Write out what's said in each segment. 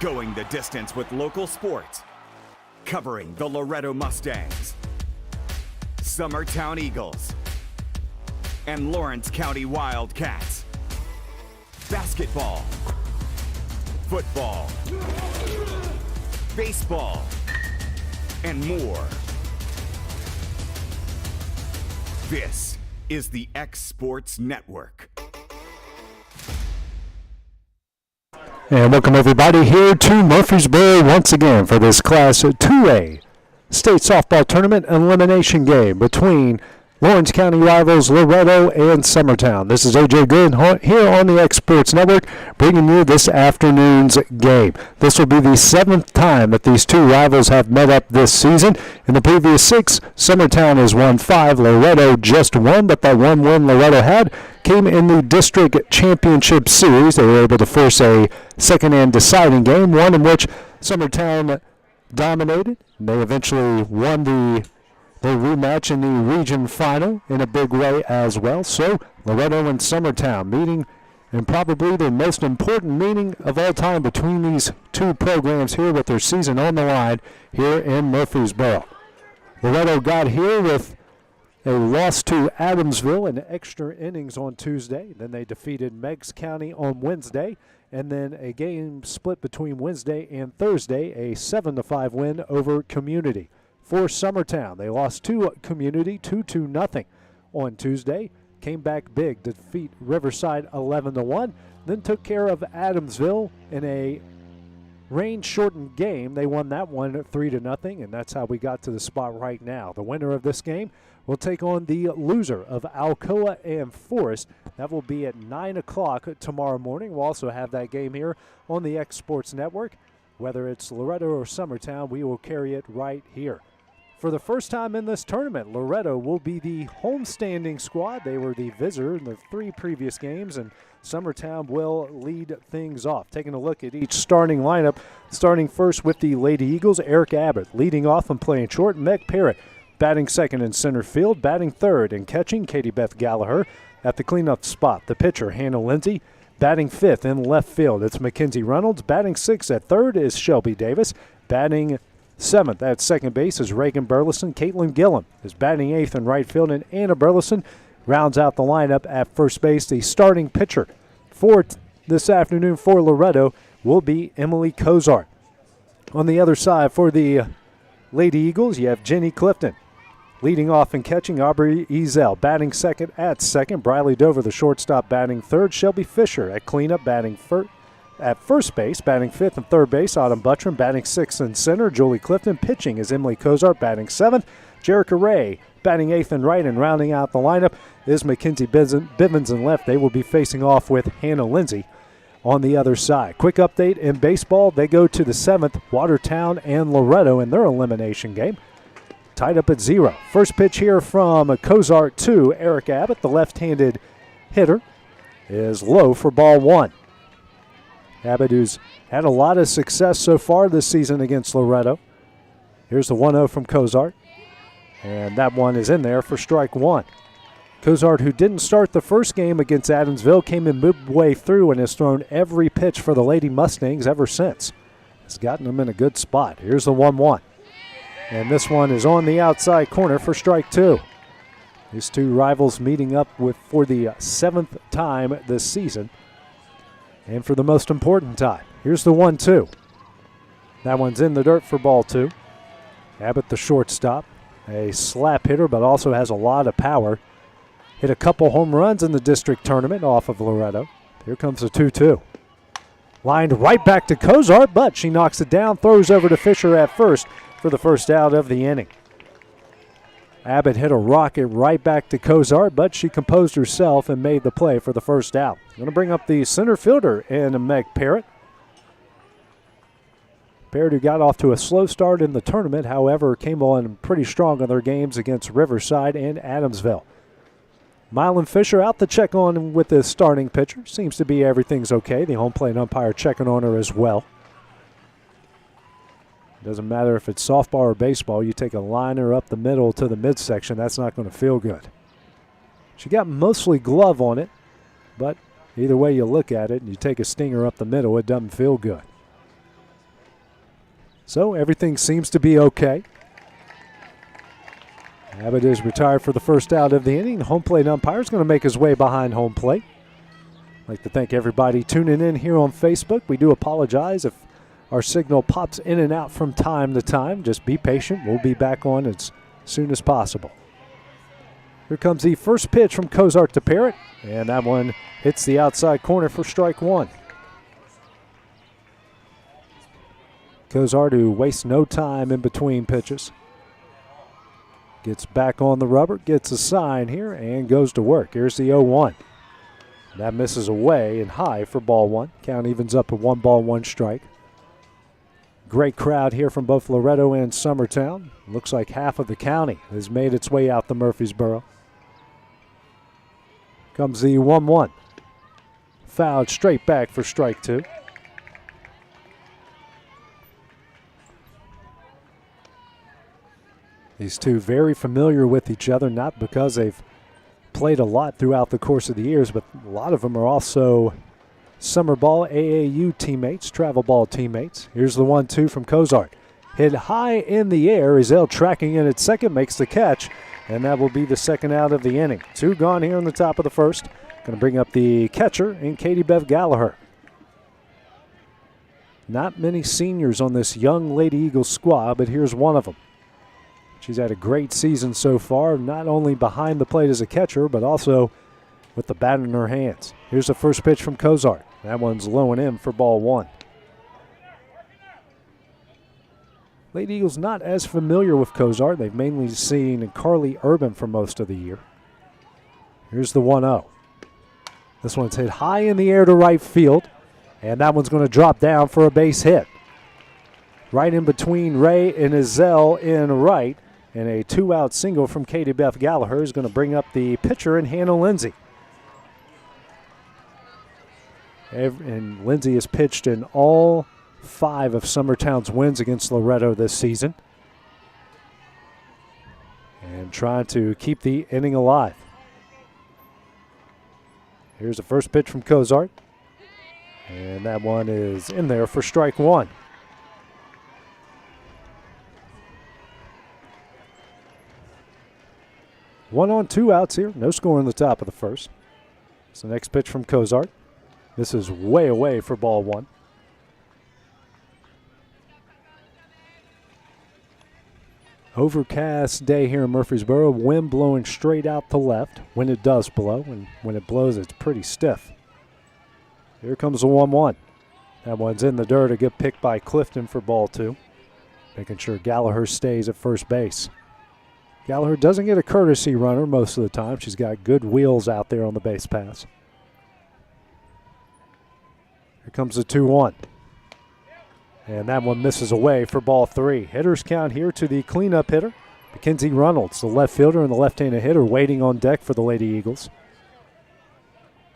Going the distance with local sports. Covering the Loretto Mustangs, Summertown Eagles, and Lawrence County Wildcats. Basketball, football, baseball, and more. This is the X Sports Network. And welcome everybody here to Murfreesboro once again for this Class 2A State Softball Tournament elimination game between Lawrence County rivals Loretto and Summertown. This is AJ Good here on the X Sports Network bringing you this afternoon's game. This will be the 7th time that these two rivals have met up this season. In the previous 6, Summertown has won 5, Loretto just 1, but that one win Loretto had came in the district championship series. They were able to force a second and deciding game, one in which Summertown dominated. They eventually won their rematch in the region final in a big way as well. So Loretto and Summertown meeting in probably the most important meeting of all time between these two programs here with their season on the line here in Murfreesboro. Loretto got here with a loss to Adamsville in extra innings on Tuesday. Then they defeated Meigs County on Wednesday. And then a game split between Wednesday and Thursday, a 7-5 win over Community. For Summertown, they lost to Community 2-0 on Tuesday. Came back big to defeat Riverside 11-1. Then took care of Adamsville in a rain-shortened game. They won that one 3-0, and that's how we got to the spot right now. The winner of this game will take on the loser of Alcoa and Forest. That will be at 9 o'clock tomorrow morning. We'll also have that game here on the X Sports Network. Whether it's Loretto or Summertown, we will carry it right here. For the first time in this tournament, Loretto will be the homestanding squad. They were the visitor in the 3 previous games, and Summertown will lead things off. Taking a look at each starting lineup, starting first with the Lady Eagles, Eric Abbott leading off and playing short. Meg Parrott batting second in center field, batting third and catching Katie Beth Gallagher at the cleanup spot. The pitcher, Hannah Lindsay, batting fifth in left field. It's Mackenzie Reynolds. Batting sixth at third is Shelby Davis. Batting seventh at second base is Reagan Burleson. Caitlin Gillum is batting eighth in right field, and Anna Burleson rounds out the lineup at first base. The starting pitcher for this afternoon for Loretto will be Emily Cozart. On the other side for the Lady Eagles, you have Jenny Clifton. Leading off and catching, Aubrey Ezel. Batting second at second, Briley Dover, the shortstop, batting third. Shelby Fisher at cleanup, batting at first base. Batting fifth and third base, Autumn Buttram. Batting sixth in center, Julie Clifton. Pitching is Emily Cozart, batting seventh. Jerica Ray batting eighth and right, and rounding out the lineup is Mackenzie Bivens in left. They will be facing off with Hannah Lindsay on the other side. Quick update in baseball, they go to the 7th, Watertown and Loretto in their elimination game. Tied up at 0. First pitch here from Cozart to Eric Abbott, the left-handed hitter, is low for ball 1. Abbott, who's had a lot of success so far this season against Loretto. Here's the 1-0 from Cozart, and that one is in there for strike 1. Cozart, who didn't start the first game against Adamsville, came in midway through and has thrown every pitch for the Lady Mustangs ever since. Has gotten them in a good spot. Here's the 1-1. And this one is on the outside corner for strike 2. These two rivals meeting up for the 7th time this season. And for the most important time. Here's the 1-2. That one's in the dirt for ball 2. Abbott, the shortstop, a slap hitter, but also has a lot of power. Hit a couple home runs in the district tournament off of Loretto. Here comes the 2-2. Lined right back to Cozart, but she knocks it down, throws over to Fisher at first for the first out of the inning. Abbott hit a rocket right back to Cozart, but she composed herself and made the play for the first out. Going to bring up the center fielder in Meg Parrott. Parrott, who got off to a slow start in the tournament, however, came on pretty strong in their games against Riverside and Adamsville. Mylan Fisher out to check on with the starting pitcher. Seems to be everything's okay. The home plate umpire checking on her as well. Doesn't matter if it's softball or baseball. You take a liner up the middle to the midsection, that's not going to feel good. She got mostly glove on it, but either way you look at it and you take a stinger up the middle, it doesn't feel good. So everything seems to be okay. Abbott is retired for the first out of the inning. The home plate umpire is going to make his way behind home plate. I'd like to thank everybody tuning in here on Facebook. We do apologize if our signal pops in and out from time to time. Just be patient. We'll be back on as soon as possible. Here comes the first pitch from Cozart to Parrott, and that one hits the outside corner for strike one. Cozart, who wastes no time in between pitches, gets back on the rubber, gets a sign here, and goes to work. Here's the 0-1. That misses away and high for ball one. Count evens up at 1 ball, 1 strike. Great crowd here from both Loretto and Summertown. Looks like half of the county has made its way out to Murfreesboro. Comes the 1-1. Fouled straight back for strike two. These two very familiar with each other, not because they've played a lot throughout the course of the years, but a lot of them are also summer ball AAU teammates, travel ball teammates. Here's the 1-2 from Cozart. Hit high in the air. Ezell tracking in at second, makes the catch, and that will be the second out of the inning. 2 gone here in the top of the first. Going to bring up the catcher in Katie Bev Gallagher. Not many seniors on this young Lady Eagles squad, but here's one of them. She's had a great season so far, not only behind the plate as a catcher, but also with the bat in her hands. Here's the first pitch from Cozart. That one's low and in for ball one. Lady Eagles not as familiar with Cozart. They've mainly seen Carly Urban for most of the year. Here's the 1-0. This one's hit high in the air to right field, and that one's going to drop down for a base hit. Right in between Ray and Ezell in right, and a 2-out single from Katie Beth Gallagher is going to bring up the pitcher in Hannah Lindsay. And Lindsay has pitched in all 5 of Summertown's wins against Loretto this season, and trying to keep the inning alive. Here's the first pitch from Cozart, and that one is in there for strike one. 1 on 2 outs here. No score in the top of the first. It's the next pitch from Cozart. This is way away for ball one. Overcast day here in Murfreesboro. Wind blowing straight out to left when it does blow. And when it blows, it's pretty stiff. Here comes the 1-1. That one's in the dirt. A good pick by Clifton for ball two. Making sure Gallagher stays at first base. Gallagher doesn't get a courtesy runner most of the time. She's got good wheels out there on the base pass. Here comes the 2-1. And that one misses away for ball three. Hitters count here to the cleanup hitter, Mackenzie Reynolds, the left fielder and the left-handed hitter, waiting on deck for the Lady Eagles.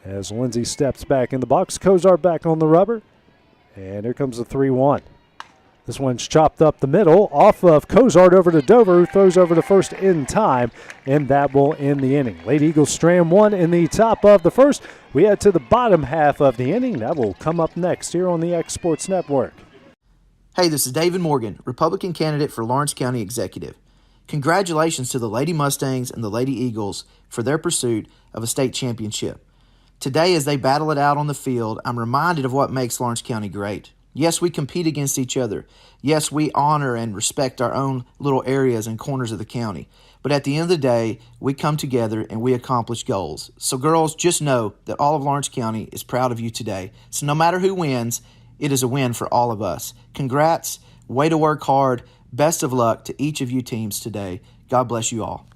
As Lindsay steps back in the box, Cozart back on the rubber. And here comes the 3-1. This one's chopped up the middle, off of Cozart over to Dover, who throws over to first in time, and that will end the inning. Lady Eagles strand one in the top of the first. We head to the bottom half of the inning. That will come up next here on the X Sports Network. Hey, this is David Morgan, Republican candidate for Lawrence County Executive. Congratulations to the Lady Mustangs and the Lady Eagles for their pursuit of a state championship. Today, as they battle it out on the field, I'm reminded of what makes Lawrence County great. Yes, we compete against each other. Yes, we honor and respect our own little areas and corners of the county. But at the end of the day, we come together and we accomplish goals. So girls, just know that all of Lawrence County is proud of you today. So no matter who wins, it is a win for all of us. Congrats, way to work hard. Best of luck to each of you teams today. God bless you all.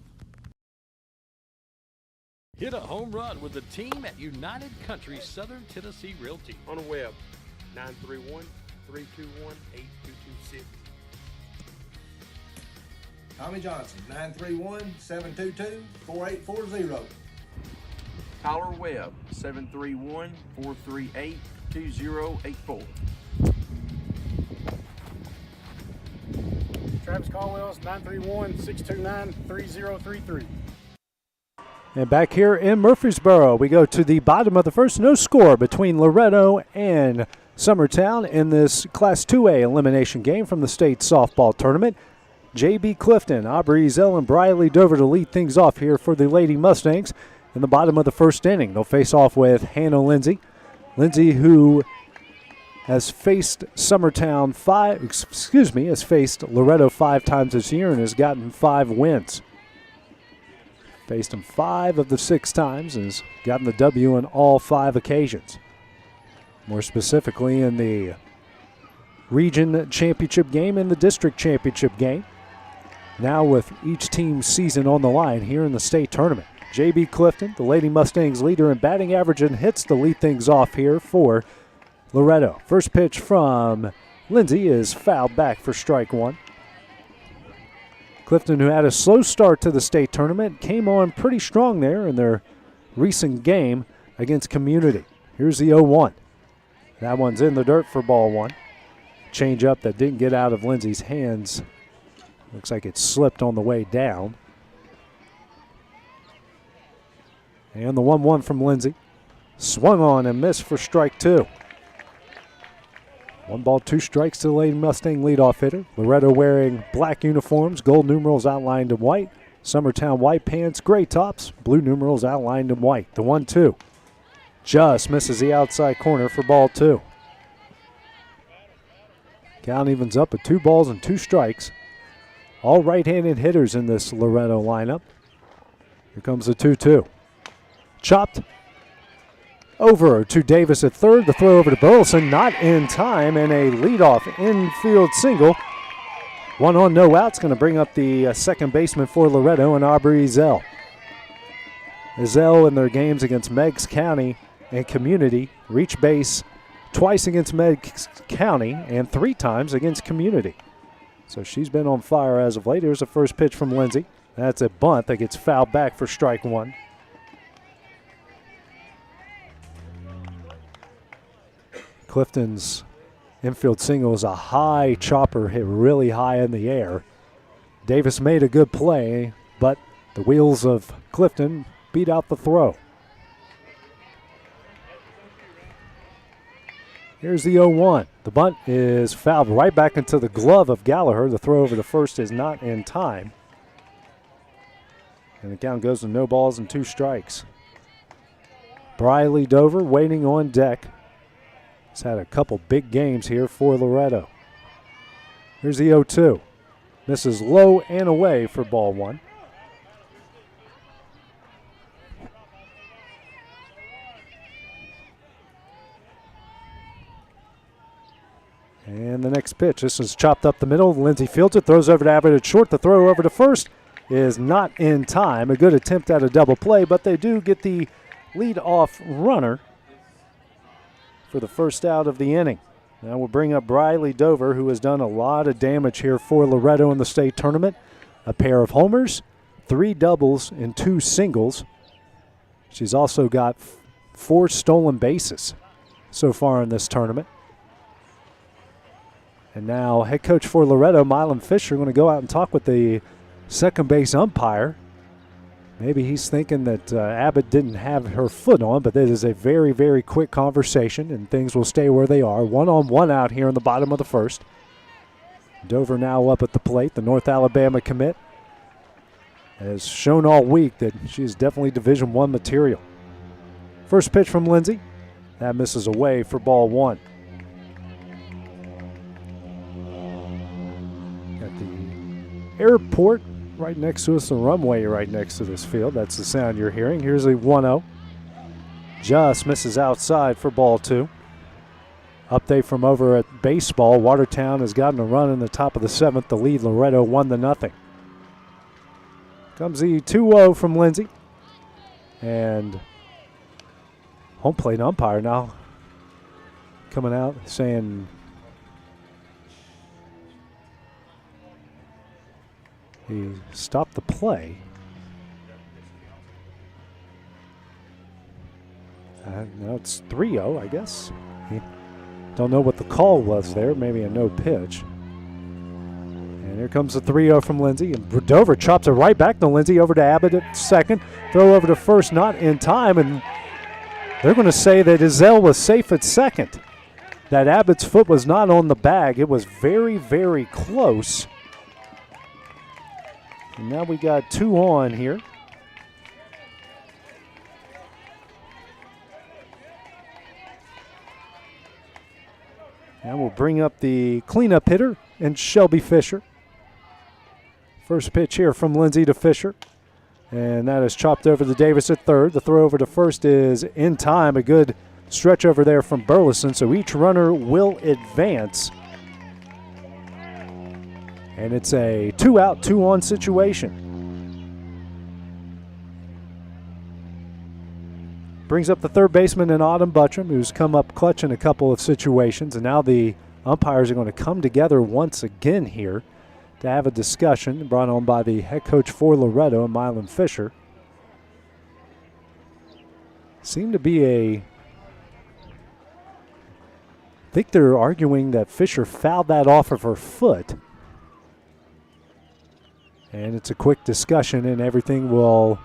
Hit a home run with the team at United Country Southern Tennessee Realty. On the web, 931-321-8226. Tommy Johnson, 931-722-4840. Tyler Webb, 731-438-2084. Travis Caldwell's 931-629-3033. And back here in Murfreesboro, we go to the bottom of the first. No score between Loretto and Summertown in this Class 2A elimination game from the state softball tournament. J.B. Clifton, Aubrey Zell, and Briley Dover to lead things off here for the Lady Mustangs in the bottom of the first inning. They'll face off with Hannah Lindsay. Lindsay, who has faced has faced Loretto 5 times this year and has gotten 5 wins. Faced them 5 of the 6 times and has gotten the W on all 5 occasions. More specifically in the region championship game and the district championship game. Now with each team's season on the line here in the state tournament. J.B. Clifton, the Lady Mustangs leader in batting average and hits, to lead things off here for Loretto. First pitch from Lindsay is fouled back for strike 1. Clifton, who had a slow start to the state tournament, came on pretty strong there in their recent game against Community. Here's the 0-1. That one's in the dirt for ball 1. Change up that didn't get out of Lindsay's hands. Looks like it slipped on the way down. And the 1-1 from Lindsay. Swung on and missed for strike 2. 1 ball, 2 strikes to the Lady Mustang leadoff hitter. Loretto wearing black uniforms, gold numerals outlined in white. Summertown white pants, gray tops, blue numerals outlined in white. The 1-2 just misses the outside corner for ball 2. Count evens up at 2 balls and 2 strikes. All right-handed hitters in this Loretto lineup. Here comes the 2-2. Chopped over to Davis at third. The throw over to Burleson, not in time, and a leadoff infield single. 1 on, no outs, going to bring up the second baseman for Loretto and Aubrey Zell. Zell in their games against Meigs County and Community reached base twice against Meigs County and 3 times against Community. So she's been on fire as of late. Here's the first pitch from Lindsay. That's a bunt that gets fouled back for strike 1. Clifton's infield single is a high chopper hit really high in the air. Davis made a good play, but the wheels of Clifton beat out the throw. Here's the 0-1. The bunt is fouled right back into the glove of Gallagher. The throw over to first is not in time. And the count goes to no balls and 2 strikes. Briley Dover waiting on deck. He's had a couple big games here for Loretto. Here's the 0-2. Misses low and away for ball 1. And the next pitch, this is chopped up the middle. Lindsay fields it, throws over to Abbott at short. The throw over to first is not in time. A good attempt at a double play, but they do get the lead-off runner for the first out of the inning. Now we'll bring up Briley Dover, who has done a lot of damage here for Loretto in the state tournament. A pair of homers, 3 doubles, and 2 singles. She's also got 4 stolen bases so far in this tournament. And now head coach for Loretto, Milan Fisher, going to go out and talk with the second base umpire. Maybe he's thinking that Abbott didn't have her foot on, but it is a very, very quick conversation, and things will stay where they are. 1 on, 1 out here in the bottom of the first. Dover now up at the plate. The North Alabama commit has shown all week that she's definitely Division I material. First pitch from Lindsay. That misses away for ball 1. Got the airport right next to us, the runway right next to this field. That's the sound you're hearing. Here's a 1-0. Just misses outside for ball 2. Update from over at baseball. Watertown has gotten a run in the top of the 7th to lead Loretto 1-0. Comes the 2-0 from Lindsay. And home plate umpire now coming out saying he stopped the play. Now it's 3-0, I guess. Don't know what the call was there. Maybe a no pitch. And here comes the 3-0 from Lindsay. And Dover chops it right back to Lindsay, over to Abbott at second. Throw over to first, not in time. And they're going to say that Izell was safe at second. that Abbott's foot was not on the bag. It was very, very close. And now we got 2 on here. And we'll bring up the cleanup hitter and Shelby Fisher. First pitch here from Lindsay to Fisher. And that is chopped over to Davis at third. The throw over to first is in time. A good stretch over there from Burleson. So each runner will advance. And it's a 2-out, 2-on situation. Brings up the third baseman in Autumn Buttram, who's come up clutch in a couple of situations. And now the umpires are going to come together once again here to have a discussion, brought on by the head coach for Loretto, Mylan Fisher. Seemed to be I think they're arguing that Fisher fouled that off of her foot. And it's a quick discussion, and everything will...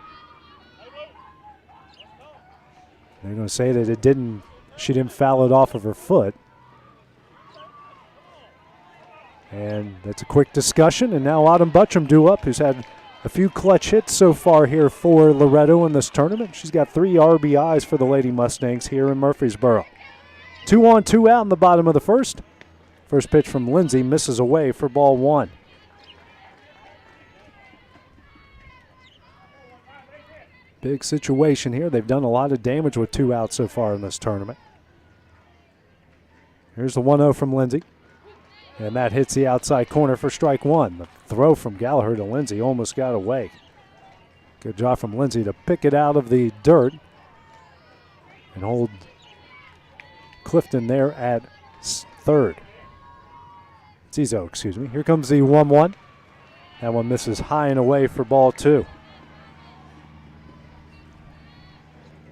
They're going to say that she didn't foul it off of her foot. And that's a quick discussion. And now Autumn Buttram due up, who's had a few clutch hits so far here for Loretto in this tournament. She's got 3 RBIs for the Lady Mustangs here in Murfreesboro. 2 on, 2 out in the bottom of the first. First pitch from Lindsay misses away for ball 1. Big situation here. They've done a lot of damage with 2 outs so far in this tournament. Here's the 1-0 from Lindsay. And that hits the outside corner for strike 1. The throw from Gallagher to Lindsay almost got away. Good job from Lindsay to pick it out of the dirt and hold Clifton there at third. Zizo, excuse me. Here comes the 1-1. That one misses high and away for ball 2.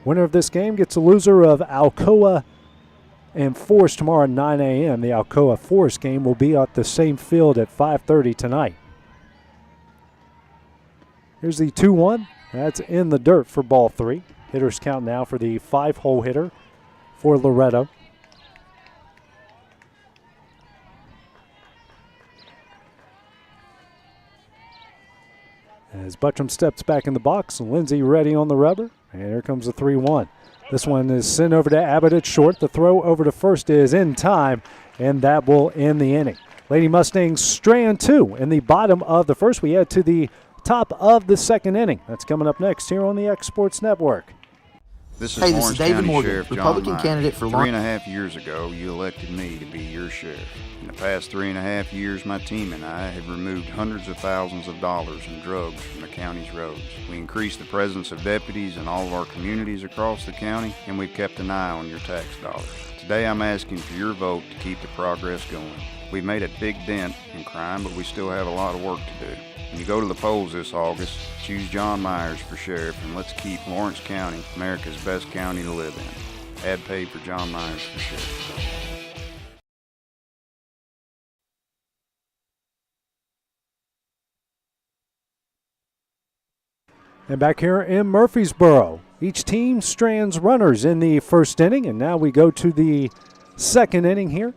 Winner of this game gets a loser of Alcoa and Forest tomorrow at 9 a.m. The Alcoa Forest game will be at the same field at 5:30 tonight. Here's the 2-1. That's in the dirt for ball 3. Hitters count now for the 5-hole hitter for Loretto. As Buttram steps back in the box, Lindsay ready on the rubber. And here comes the 3-1. This one is sent over to Abbott at short. The throw over to first is in time, and that will end the inning. Lady Mustangs strand 2 in the bottom of the first. We head to the top of the second inning. That's coming up next here on the X Sports Network. This is Hey, this is Lawrence David County Morgan, Sheriff John Republican Myers. candidate for 3.5 years ago, you elected me to be your sheriff. In the past 3.5 years, my team and I have removed hundreds of thousands of dollars in drugs from the county's roads. We increased the presence of deputies in all of our communities across the county, and we've kept an eye on your tax dollars. Today, I'm asking for your vote to keep the progress going. We've made a big dent in crime, but we still have a lot of work to do. When you go to the polls this August, choose John Myers for sheriff, and let's keep Lawrence County America's best county to live in. Ad paid for John Myers for sheriff. And back here in Murfreesboro, each team strands runners in the first inning, and now we go to the second inning here.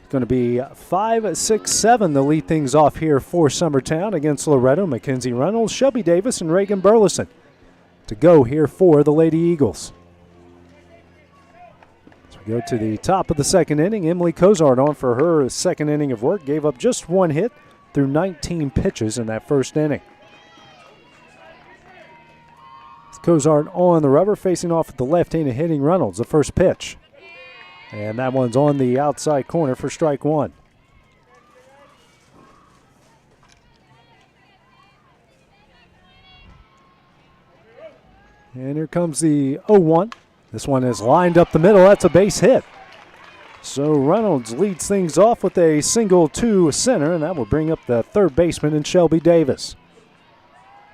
Going to be 5, 6, 7 to lead things off here for Summertown against Loretto. Mackenzie Reynolds, Shelby Davis, and Reagan Burleson to go here for the Lady Eagles. As we go to the top of the second inning, Emily Cozart on for her second inning of work. Gave up just 1 hit through 19 pitches in that first inning. Cozart on the rubber, facing off with the left-handed hitting Reynolds, the first pitch. And that one's on the outside corner for strike 1. And here comes the 0-1. This one is lined up the middle. That's a base hit. So Reynolds leads things off with a single to center, and that will bring up the third baseman in Shelby Davis.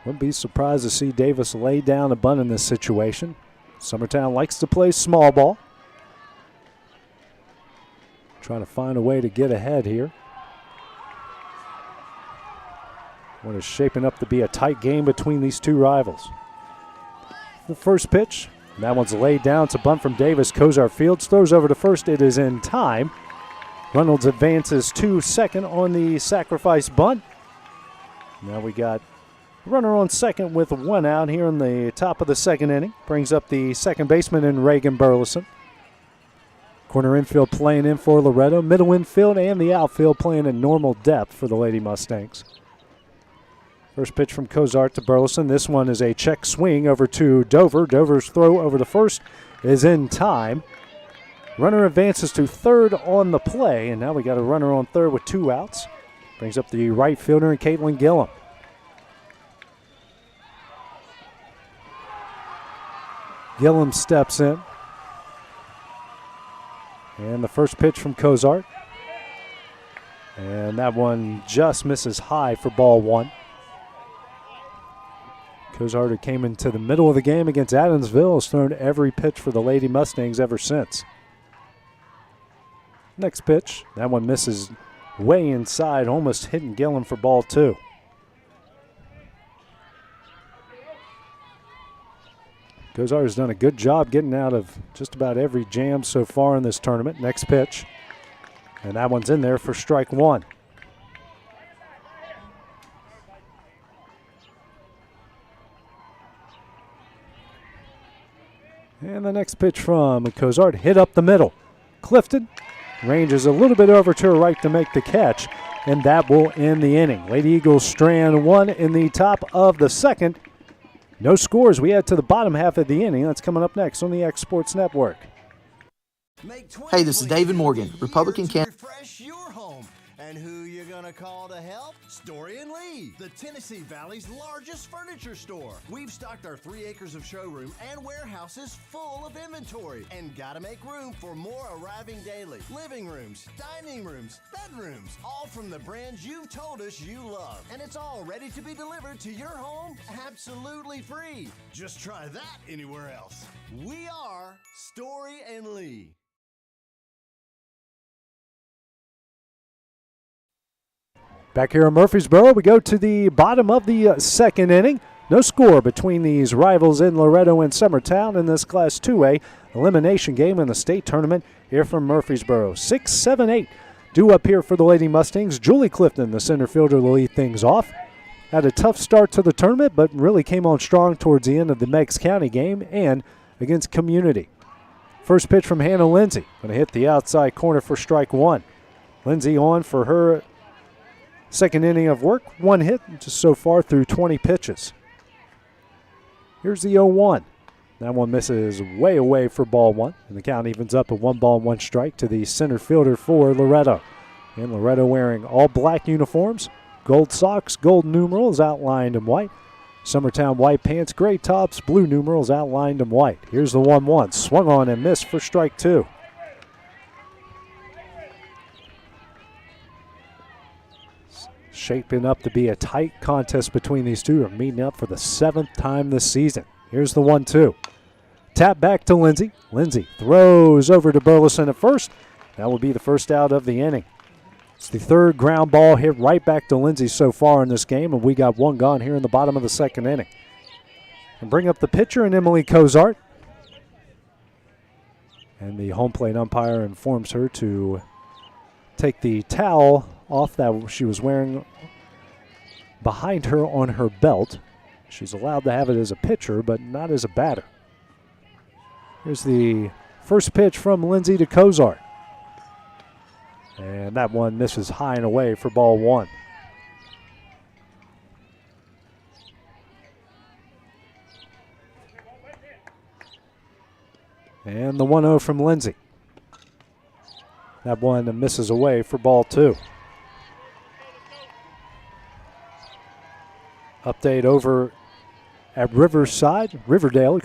Wouldn't be surprised to see Davis lay down a bunt in this situation. Summertown likes to play small ball. Trying to find a way to get ahead here. What is shaping up to be a tight game between these two rivals. The first pitch And that one's laid down. It's a bunt from Davis. Kozar fields, throws over to first. It is in time. Reynolds advances to second on the sacrifice bunt. Now we got a runner on second with one out here in the top of the second inning. Brings up the second baseman in Reagan Burleson. Corner infield playing in for Loretto. Middle infield and the outfield playing at normal depth for the Lady Mustangs. First pitch from Kozart to Burleson. This one is a check swing over to Dover. Dover's throw over to first is in time. Runner advances to third on the play, and now we got a runner on third with two outs. Brings up the right fielder and Caitlin Gillum. Gillum steps in. And the first pitch from Kozart. And that one just misses high for ball one. Kozart, who came into the middle of the game against Adamsville, has thrown every pitch for the Lady Mustangs ever since. Next pitch, that one misses way inside, almost hitting Gillum for ball two. Kozart has done a good job getting out of just about every jam so far in this tournament. Next pitch, and that one's in there for strike one. And the next pitch from Kozart, hit up the middle. Clifton ranges a little bit over to her right to make the catch, and that will end the inning. Lady Eagles strand one in the top of the second. No scores. We head to the bottom half of the inning. That's coming up next on the X Sports Network. Hey, this is David Morgan, Republican candidate. Refresh your home. And who you gonna call to help? Story and Lee, the Tennessee Valley's largest furniture store. We've stocked our 3 acres of showroom and warehouses full of inventory, and gotta make room for more arriving daily. Living rooms, dining rooms, bedrooms, all from the brands you've told us you love. And it's all ready to be delivered to your home absolutely free. Just try that anywhere else. We are Story and Lee. Back here in Murfreesboro, we go to the bottom of the second inning. No score between these rivals in Loretto and Summertown in this Class 2A elimination game in the state tournament here from Murfreesboro. 6, 7, 8 due up here for the Lady Mustangs. Julie Clifton, the center fielder, to lead things off. Had a tough start to the tournament, but really came on strong towards the end of the Meigs County game and against Community. First pitch from Hannah Lindsay. Going to hit the outside corner for strike one. Lindsay on for her second inning of work, one hit just so far through 20 pitches. Here's the 0-1. That one misses way away for ball one, and the count evens up at 1 ball, 1 strike to the center fielder for Loretto. And Loretto wearing all black uniforms, gold socks, gold numerals outlined in white. Summertown white pants, gray tops, blue numerals outlined in white. Here's the 1-1, swung on and missed for strike two. Shaping up to be a tight contest between these two. Are meeting up for the 7th time this season. Here's the 1-2. Tap back to Lindsay. Lindsay throws over to Burleson at first. That will be the first out of the inning. It's the third ground ball hit right back to Lindsay so far in this game, and we got one gone here in the bottom of the second inning. And bring up the pitcher and Emily Kozart. And the home plate umpire informs her to take the towel off that she was wearing behind her on her belt. She's allowed to have it as a pitcher, but not as a batter. Here's the first pitch from Lindsay to Kozart. And that one misses high and away for ball one. And the 1-0 from Lindsay. That one misses away for ball two. Update over at Riverdale,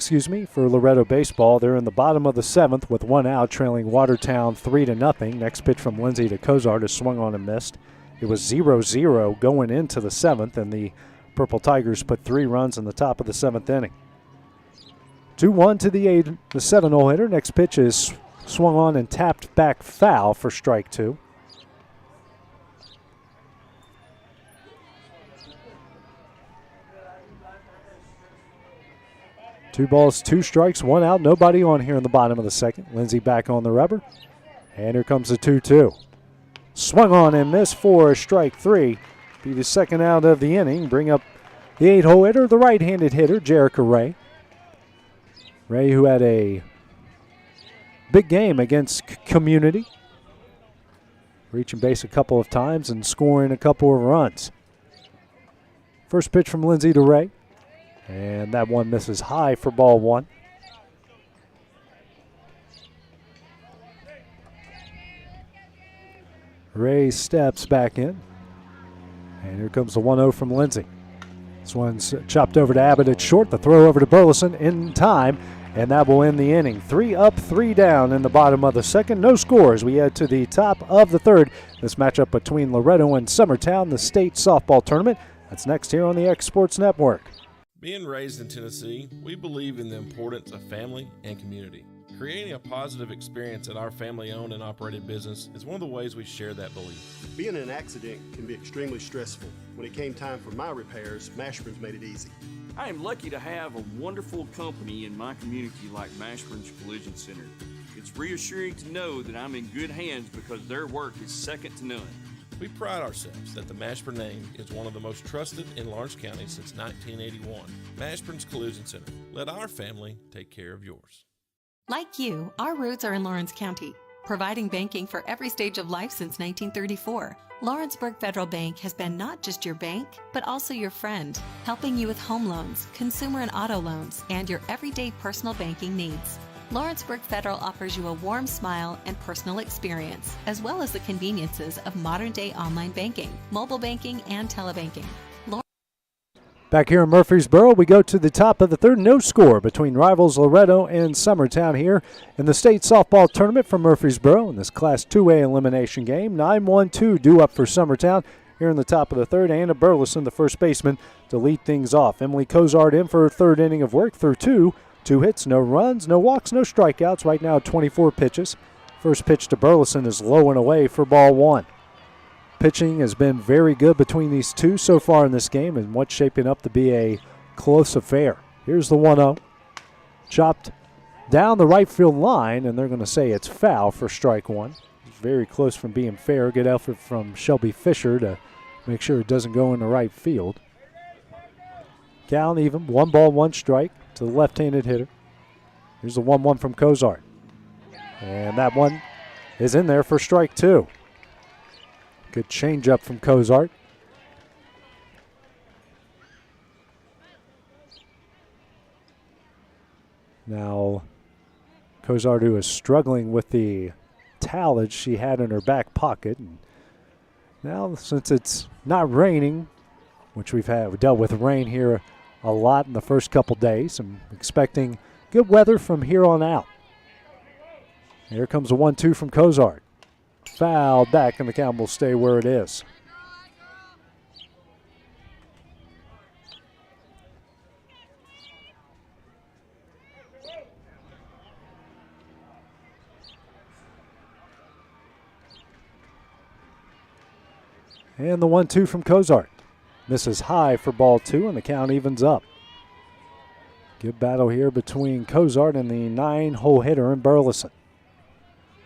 for Loretto baseball. They're in the bottom of the 7th with 1 out, trailing Watertown 3-0. Next pitch from Lindsay to Kozart is swung on and missed. It was 0-0 going into the 7th, and the Purple Tigers put 3 runs in the top of the 7th inning. 2-1 to the 7-0 hitter. Next pitch is swung on and tapped back foul for strike two. 2 balls, 2 strikes, 1 out. Nobody on here in the bottom of the second. Lindsay back on the rubber. And here comes the 2-2. Swung on and missed for strike 3. Be the second out of the inning. Bring up the 8-hole hitter, the right-handed hitter, Jerica Ray. Ray, who had a big game against Community, reaching base a couple of times and scoring a couple of runs. First pitch from Lindsay to Ray, and that one misses high for ball 1. Ray steps back in, and here comes the 1-0 from Lindsay. This one's chopped over to Abbott at short. The throw over to Burleson in time, and that will end the inning. 3 up, 3 down in the bottom of the second. No scores. We head to the top of the third. This matchup between Loretto and Summertown, the state softball tournament. That's next here on the X Sports Network. Being raised in Tennessee, we believe in the importance of family and community. Creating a positive experience at our family-owned and operated business is one of the ways we share that belief. Being in an accident can be extremely stressful. When it came time for my repairs, Mashburn's made it easy. I am lucky to have a wonderful company in my community like Mashburn's Collision Center. It's reassuring to know that I'm in good hands because their work is second to none. We pride ourselves that the Mashburn name is one of the most trusted in Lawrence County since 1981. Mashburn's Collision Center. Let our family take care of yours. Like you, our roots are in Lawrence County, providing banking for every stage of life since 1934. Lawrenceburg Federal Bank has been not just your bank, but also your friend, helping you with home loans, consumer and auto loans, and your everyday personal banking needs. Lawrenceburg Federal offers you a warm smile and personal experience, as well as the conveniences of modern-day online banking, mobile banking, and telebanking. Back here in Murfreesboro, we go to the top of the third. No score between rivals Loretto and Summertown here in the state softball tournament from Murfreesboro in this Class 2A elimination game. 9-1-2 due up for Summertown here in the top of the third. Anna Burleson, the first baseman, to lead things off. Emily Cozart in for her third inning of work through 2 hits, no runs, no walks, no strikeouts. Right now 24 pitches. First pitch to Burleson is low and away for ball 1. Pitching has been very good between these two so far in this game, and what's shaping up to be a close affair. Here's the 1-0. Chopped down the right field line, and they're going to say it's foul for strike 1. It's very close from being fair. Good effort from Shelby Fisher to make sure it doesn't go into right field. Count even, 1 ball, 1 strike to the left-handed hitter. Here's the 1-1 from Cozart. And that one is in there for strike 2. Good changeup from Cozart. Now, Cozart, who is struggling with the towel that she had in her back pocket. And now, since it's not raining, which we dealt with rain here a lot in the first couple days, I'm expecting good weather from here on out. Here comes a 1-2 from Cozart. Foul back, and the count will stay where it is. And the 1-2 from Cozart. Misses high for ball 2, and the count evens up. Good battle here between Cozart and the 9-hole hitter in Burleson.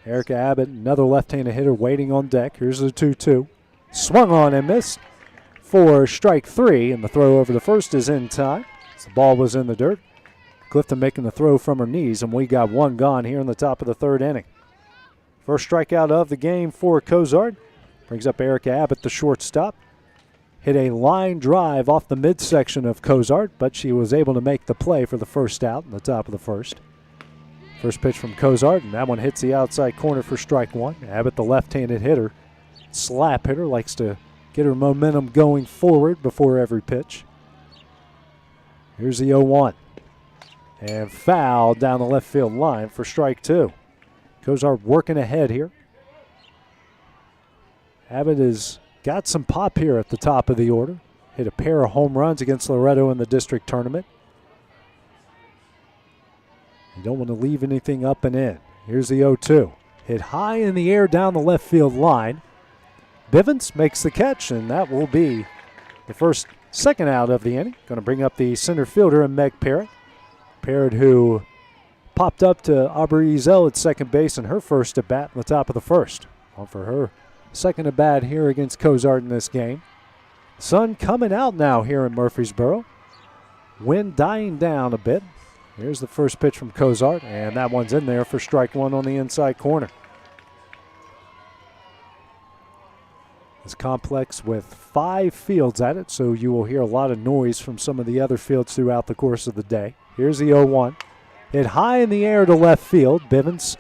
Erica Abbott, another left-handed hitter waiting on deck. Here's the 2-2. Swung on and missed for strike 3, and the throw over the first is in time. The ball was in the dirt. Clifton making the throw from her knees, and we got 1 gone here in the top of the third inning. First strikeout of the game for Cozart. Brings up Erica Abbott, the shortstop. Hit a line drive off the midsection of Cozart, but she was able to make the play for the first out in the top of the first. First pitch from Cozart, and that one hits the outside corner for strike 1. Abbott, the left-handed hitter, slap hitter, likes to get her momentum going forward before every pitch. Here's the 0-1. And foul down the left field line for strike 2. Cozart working ahead here. Abbott has got some pop here at the top of the order. Hit a pair of home runs against Loretto in the district tournament. You don't want to leave anything up and in. Here's the 0-2. Hit high in the air down the left field line. Bivens makes the catch, and that will be the second out of the inning. Going to bring up the center fielder, Meg Parrott. Parrott, who popped up to Aubrey Ezel at second base in her first at bat in the top of the first. On for her second at bat here against Cozart in this game. Sun coming out now here in Murfreesboro. Wind dying down a bit. Here's the first pitch from Cozart, and that one's in there for strike one on the inside corner. This complex with 5 fields at it, so you will hear a lot of noise from some of the other fields throughout the course of the day. Here's the 0-1. Hit high in the air to left field. Bivens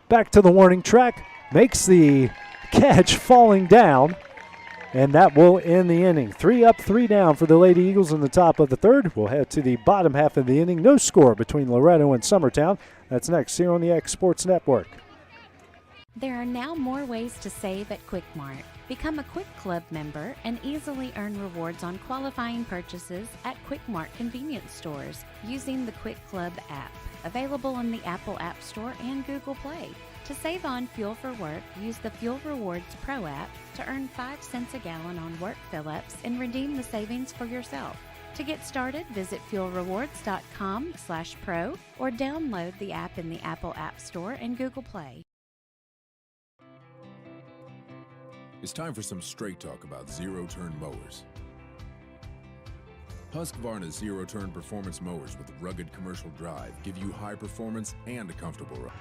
back to the warning track. Makes the catch falling down, and that will end the inning. 3 up, 3 down for the Lady Eagles in the top of the third. We'll head to the bottom half of the inning. No score between Loretto and Summertown. That's next here on the X Sports Network. There are now more ways to save at Quick Mart. Become a Quick Club member and easily earn rewards on qualifying purchases at Quick Mart convenience stores using the Quick Club app, available on the Apple App Store and Google Play. To save on fuel for work, use the Fuel Rewards Pro app to earn 5 cents a gallon on work fill-ups and redeem the savings for yourself. To get started, visit fuelrewards.com/pro or download the app in the Apple App Store and Google Play. It's time for some straight talk about zero-turn mowers. Husqvarna's zero-turn performance mowers with rugged commercial drive give you high performance and a comfortable ride.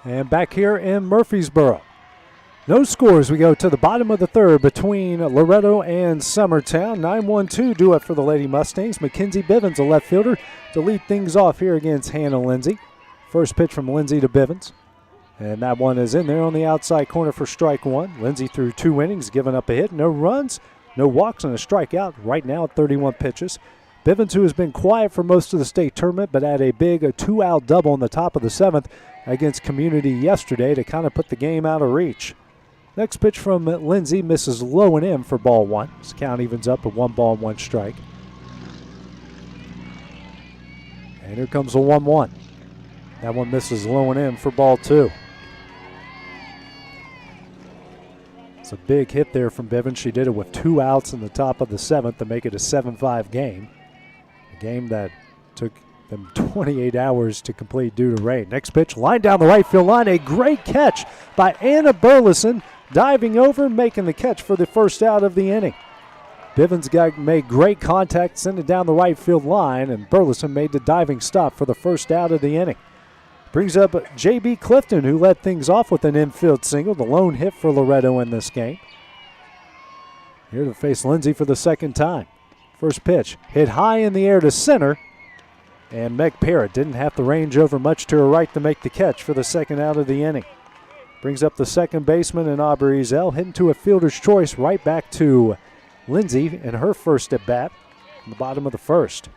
And back here in Murfreesboro. No scores. We go to the bottom of the third between Loretto and Summertown. 9-1-2 do it for the Lady Mustangs. Mackenzie Bivens, a left fielder, to lead things off here against Hannah Lindsay. First pitch from Lindsay to Bivens. And that one is in there on the outside corner for strike one. Lindsay threw 2 innings, giving up a hit. No runs, no walks, and a strikeout right now at 31 pitches. Bivens, who has been quiet for most of the state tournament, but had a big 2-out double in the top of the 7th against Community yesterday to kind of put the game out of reach. Next pitch from Lindsay misses low and in for ball 1. This count evens up at 1 ball and 1 strike. And here comes the 1-1. That one misses low and in for ball 2. It's a big hit there from Bivens. She did it with 2 outs in the top of the 7th to make it a 7-5 game. A game that took them 28 hours to complete due to rain. Next pitch, line down the right field line. A great catch by Anna Burleson, diving over, making the catch for the first out of the inning. Bivens made great contact, sent it down the right field line, and Burleson made the diving stop for the first out of the inning. Brings up J.B. Clifton, who led things off with an infield single, the lone hit for Loretto in this game. Here to face Lindsay for the second time. First pitch, hit high in the air to center, and Meg Parrott didn't have to range over much to her right to make the catch for the second out of the inning. Brings up the second baseman and Aubrey Ezel, hitting to a fielder's choice right back to Lindsay in her first at bat in the bottom of the first.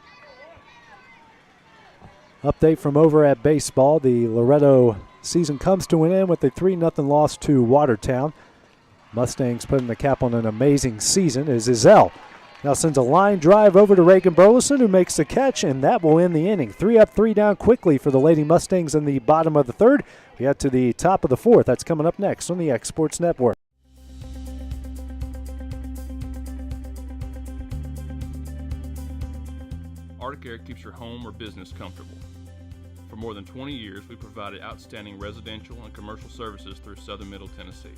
Update from over at baseball. The Loretto season comes to an end with a 3-0 loss to Watertown. Mustangs putting the cap on an amazing season as Ezel now sends a line drive over to Reagan Burleson, who makes the catch, and that will end the inning. 3 up, 3 down quickly for the Lady Mustangs in the bottom of the third. We head to the top of the fourth. That's coming up next on the X Sports Network. Arctic Air keeps your home or business comfortable. For more than 20 years, we've provided outstanding residential and commercial services through Southern Middle Tennessee.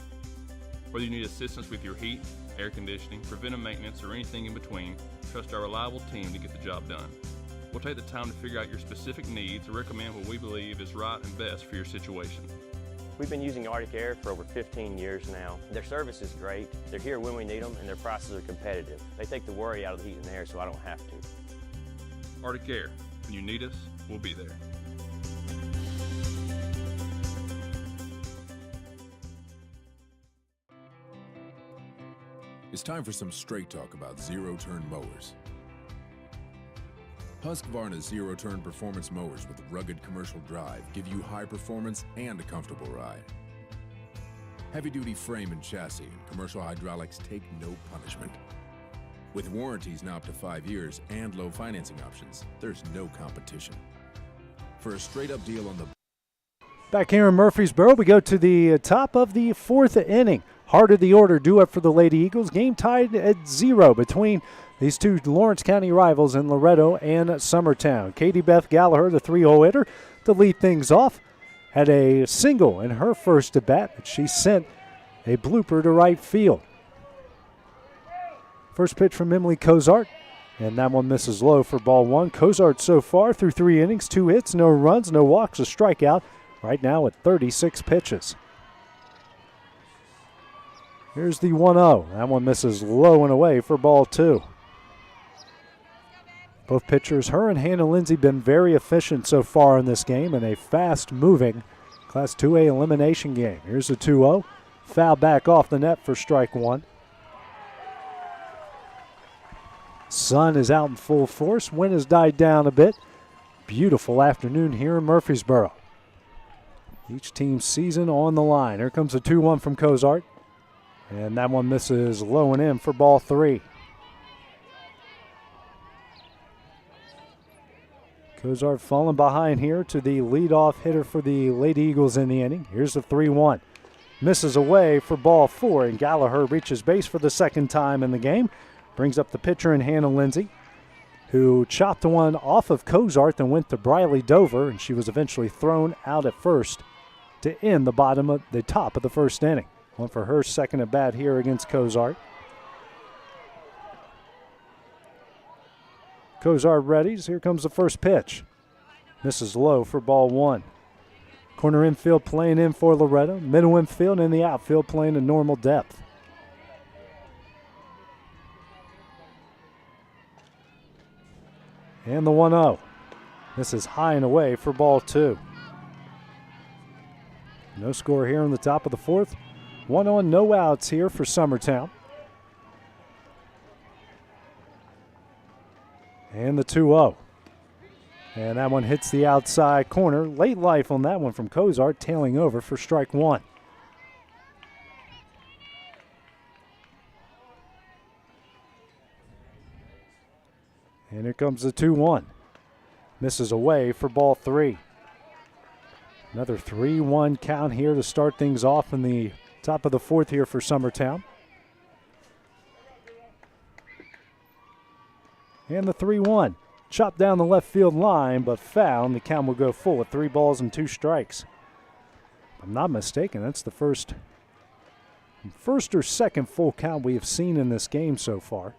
Whether you need assistance with your heat, air conditioning, preventive maintenance, or anything in between, trust our reliable team to get the job done. We'll take the time to figure out your specific needs and recommend what we believe is right and best for your situation. We've been using Arctic Air for over 15 years now. Their service is great, they're here when we need them, and their prices are competitive. They take the worry out of the heat and air so I don't have to. Arctic Air, when you need us, we'll be there. It's time for some straight talk about zero-turn mowers. Husqvarna's zero-turn performance mowers with rugged commercial drive give you high performance and a comfortable ride. Heavy-duty frame and chassis and commercial hydraulics take no punishment. With warranties now up to 5 years and low financing options, there's no competition. For a straight-up deal on the... Back here in Murfreesboro, we go to the top of the fourth inning. Heart of the order due up for the Lady Eagles. Game tied at 0 between these two Lawrence County rivals in Loretto and Summertown. Katie Beth Gallagher, the 3-hole hitter, to lead things off, had a single in her first at bat, but she sent a blooper to right field. First pitch from Emily Cozart, and that one misses low for ball one. Cozart so far through 3 innings, 2 hits, no runs, no walks, a strikeout, right now at 36 pitches. Here's the 1-0. That one misses low and away for ball 2. Both pitchers, her and Hannah Lindsay, been very efficient so far in this game in a fast-moving Class 2A elimination game. Here's the 2-0. Foul back off the net for strike one. Sun is out in full force. Wind has died down a bit. Beautiful afternoon here in Murfreesboro. Each team's season on the line. Here comes a 2-1 from Cozart. And that one misses low and in for ball 3. Cozart falling behind here to the leadoff hitter for the Lady Eagles in the inning. Here's the 3-1. Misses away for ball 4, and Gallagher reaches base for the second time in the game. Brings up the pitcher in Hannah Lindsay, who chopped one off of Cozart and went to Briley Dover, and she was eventually thrown out at first to end the top of the first inning. One for her second at bat here against Cozart. Cozart readies. Here comes the first pitch. Misses low for ball 1. Corner infield playing in for Loretto. Middle infield and the outfield playing in normal depth. And the 1-0. This is high and away for ball 2. No score here in the top of the 4th. 1 on, no outs here for Summertown. And the 2-0. And that one hits the outside corner. Late life on that one from Cozart, tailing over for strike 1. And here comes the 2-1. Misses away for ball 3. Another 3-1 count here to start things off in the top of the 4th here for Summertown. And the 3-1. Chopped down the left field line, but foul. The count will go full at 3 balls and 2 strikes. If I'm not mistaken, that's the first or second full count we have seen in this game so far.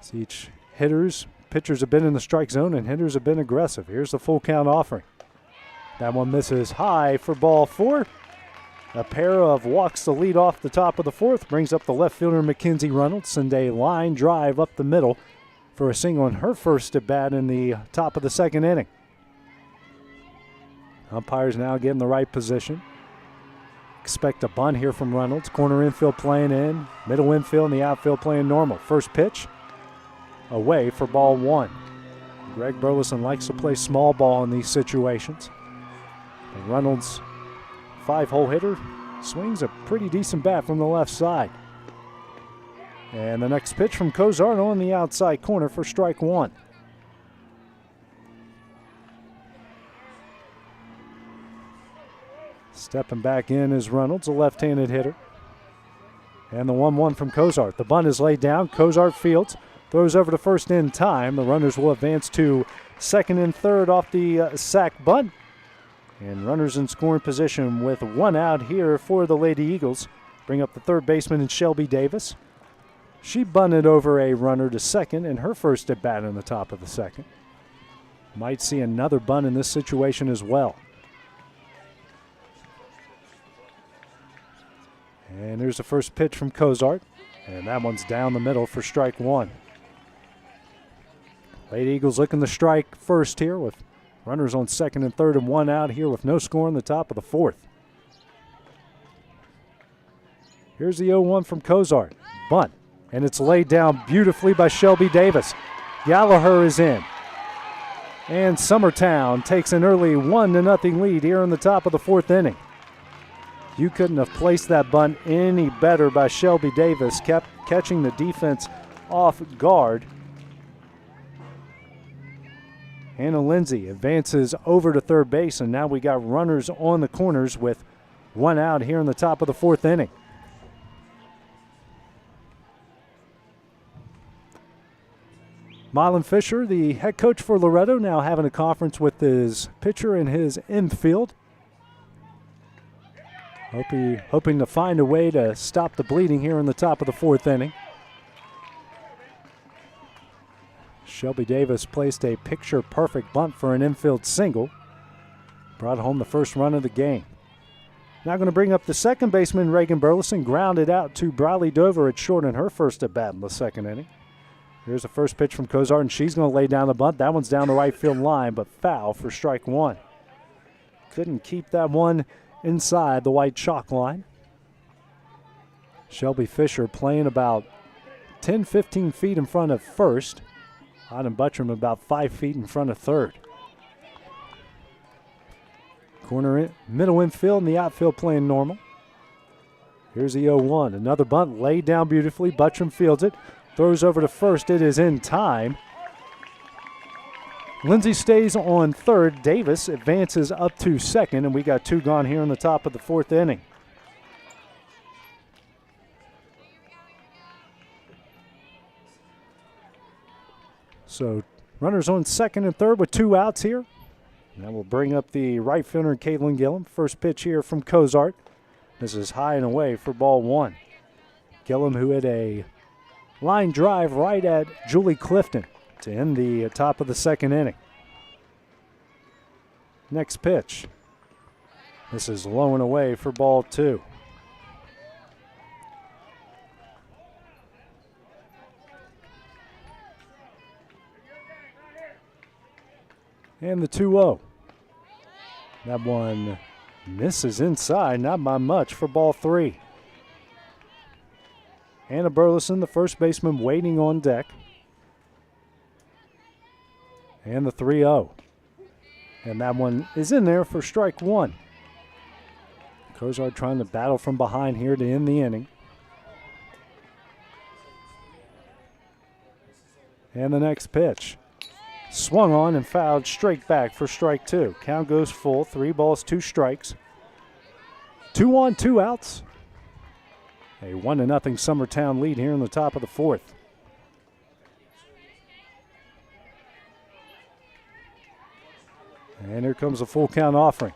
See, each pitchers have been in the strike zone and hitters have been aggressive. Here's the full count offering. That one misses high for ball 4. A pair of walks to lead off the top of the 4th. Brings up the left fielder, Mackenzie Reynolds. And a line drive up the middle for a single in her first at bat in the top of the 2nd inning. Umpires now get in the right position. Expect a bunt here from Reynolds. Corner infield playing in. Middle infield and the outfield playing normal. First pitch away for ball 1. Greg Burleson likes to play small ball in these situations. And Reynolds, 5-hole hitter, swings a pretty decent bat from the left side. And the next pitch from Cozart on the outside corner for strike 1. Stepping back in is Reynolds, a left-handed hitter. And the 1-1 from Cozart. The bunt is laid down. Cozart fields. Throws over to first in time. The runners will advance to second and third off the sack bunt. And runners in scoring position with 1 out here for the Lady Eagles. Bring up the third baseman in Shelby Davis. She bunted over a runner to second in her first at bat in the top of the 2nd. Might see another bunt in this situation as well. And here's the first pitch from Cozart. And that one's down the middle for strike 1. Lady Eagles looking to strike first here with runners on second and third and 1 out here with no score in the top of the 4th. Here's the 0-1 from Cozart. Bunt. And it's laid down beautifully by Shelby Davis. Gallagher is in. And Summertown takes an early 1-0 lead here in the top of the 4th inning. You couldn't have placed that bunt any better by Shelby Davis, kept catching the defense off guard. Hannah Lindsay advances over to third base, and now we got runners on the corners with 1 out here in the top of the 4th inning. Mylon Fisher, the head coach for Loretto, now having a conference with his pitcher and his infield. Hoping to find a way to stop the bleeding here in the top of the 4th inning. Shelby Davis placed a picture-perfect bunt for an infield single. Brought home the first run of the game. Now going to bring up the second baseman, Reagan Burleson, grounded out to Briley Dover at short in her first at-bat in the 2nd inning. Here's the first pitch from Cozart, and she's going to lay down the bunt. That one's down the right field line, but foul for strike 1. Couldn't keep that one inside the white chalk line. Shelby Fisher playing about 10-15 feet in front of first. Autumn Buttram about 5 feet in front of third. Middle infield and the outfield playing normal. Here's the 0-1. Another bunt laid down beautifully. Buttram fields it. Throws over to first. It is in time. Lindsay stays on third. Davis advances up to second, and we got 2 gone here in the top of the 4th inning. So runners on second and third with 2 outs here. And that will bring up the right fielder, Caitlin Gillum. First pitch here from Cozart. This is high and away for ball 1. Gillum, who hit a line drive right at Julie Clifton to end the top of the 2nd inning. Next pitch. This is low and away for ball 2. And the 2-0. That one misses inside, not by much for ball 3. Anna Burleson, the first baseman, waiting on deck. And the 3-0. And that one is in there for strike 1. Cozart trying to battle from behind here to end the inning. And the next pitch. Swung on and fouled straight back for strike 2. Count goes full. 3 balls, 2 strikes. 2 on, 2 outs. A 1-0 Summertown lead here in the top of the 4th. And here comes a full count offering.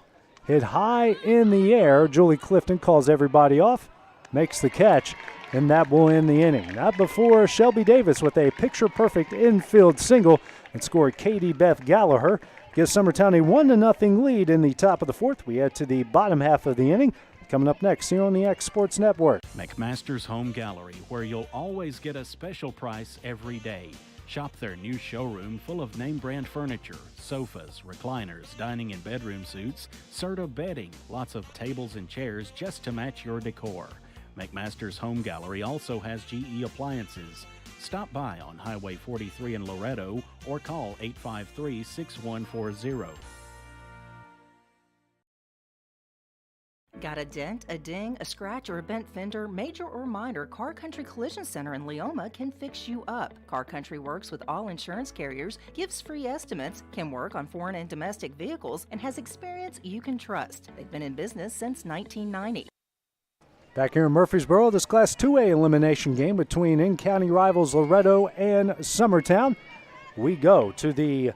Hit high in the air. Julie Clifton calls everybody off, makes the catch, and that will end the inning. Not before Shelby Davis with a picture-perfect infield single and scored Katie Beth Gallagher. Gives Summertown a 1-0 lead in the top of the 4th. We head to the bottom half of the inning. Coming up next here on the X Sports Network. McMaster's Home Gallery, where you'll always get a special price every day. Shop their new showroom full of name brand furniture, sofas, recliners, dining and bedroom suites, Serta bedding, lots of tables and chairs just to match your decor. McMaster's Home Gallery also has GE appliances. Stop by on Highway 43 in Loretto or call 853-6140. Got a dent, a ding, a scratch, or a bent fender? Major or minor, Car Country Collision Center in Leoma can fix you up. Car Country works with all insurance carriers, gives free estimates, can work on foreign and domestic vehicles, and has experience you can trust. They've been in business since 1990. Back here in Murfreesboro, this Class 2A elimination game between in-county rivals Loretto and Summertown. We go to the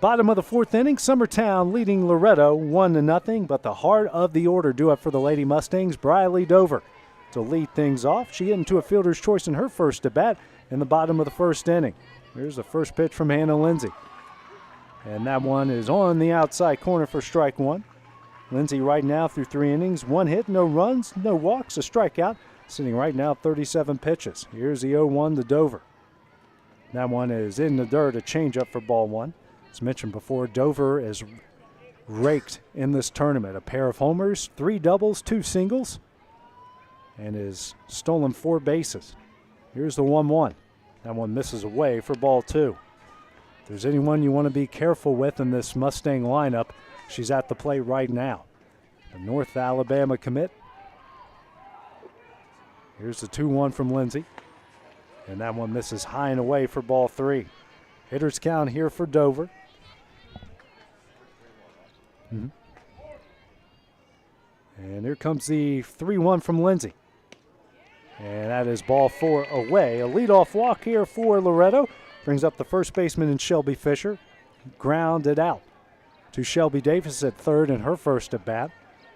bottom of the 4th inning. Summertown leading Loretto 1-0, but the heart of the order due up for the Lady Mustangs, Briley Dover, to lead things off. She hit into a fielder's choice in her first at bat in the bottom of the 1st inning. Here's the first pitch from Hannah Lindsay. And that one is on the outside corner for strike 1. Lindsay right now through 3 innings, 1 hit, no runs, no walks, a strikeout, sitting right now 37 pitches. Here's the 0-1 to Dover. That one is in the dirt, a changeup for ball 1. As mentioned before, Dover is raked in this tournament. A pair of homers, 3 doubles, 2 singles, and has stolen 4 bases. Here's the 1-1. That one misses away for ball 2. If there's anyone you want to be careful with in this Mustang lineup, she's at the plate right now. The North Alabama commit. Here's the 2-1 from Lindsay. And that one misses high and away for ball 3. Hitters count here for Dover. And here comes the 3-1 from Lindsay. And that is ball 4 away. A leadoff walk here for Loretto. brings up the first baseman in Shelby Fisher. Grounded out to Shelby Davis at third in her first at bat.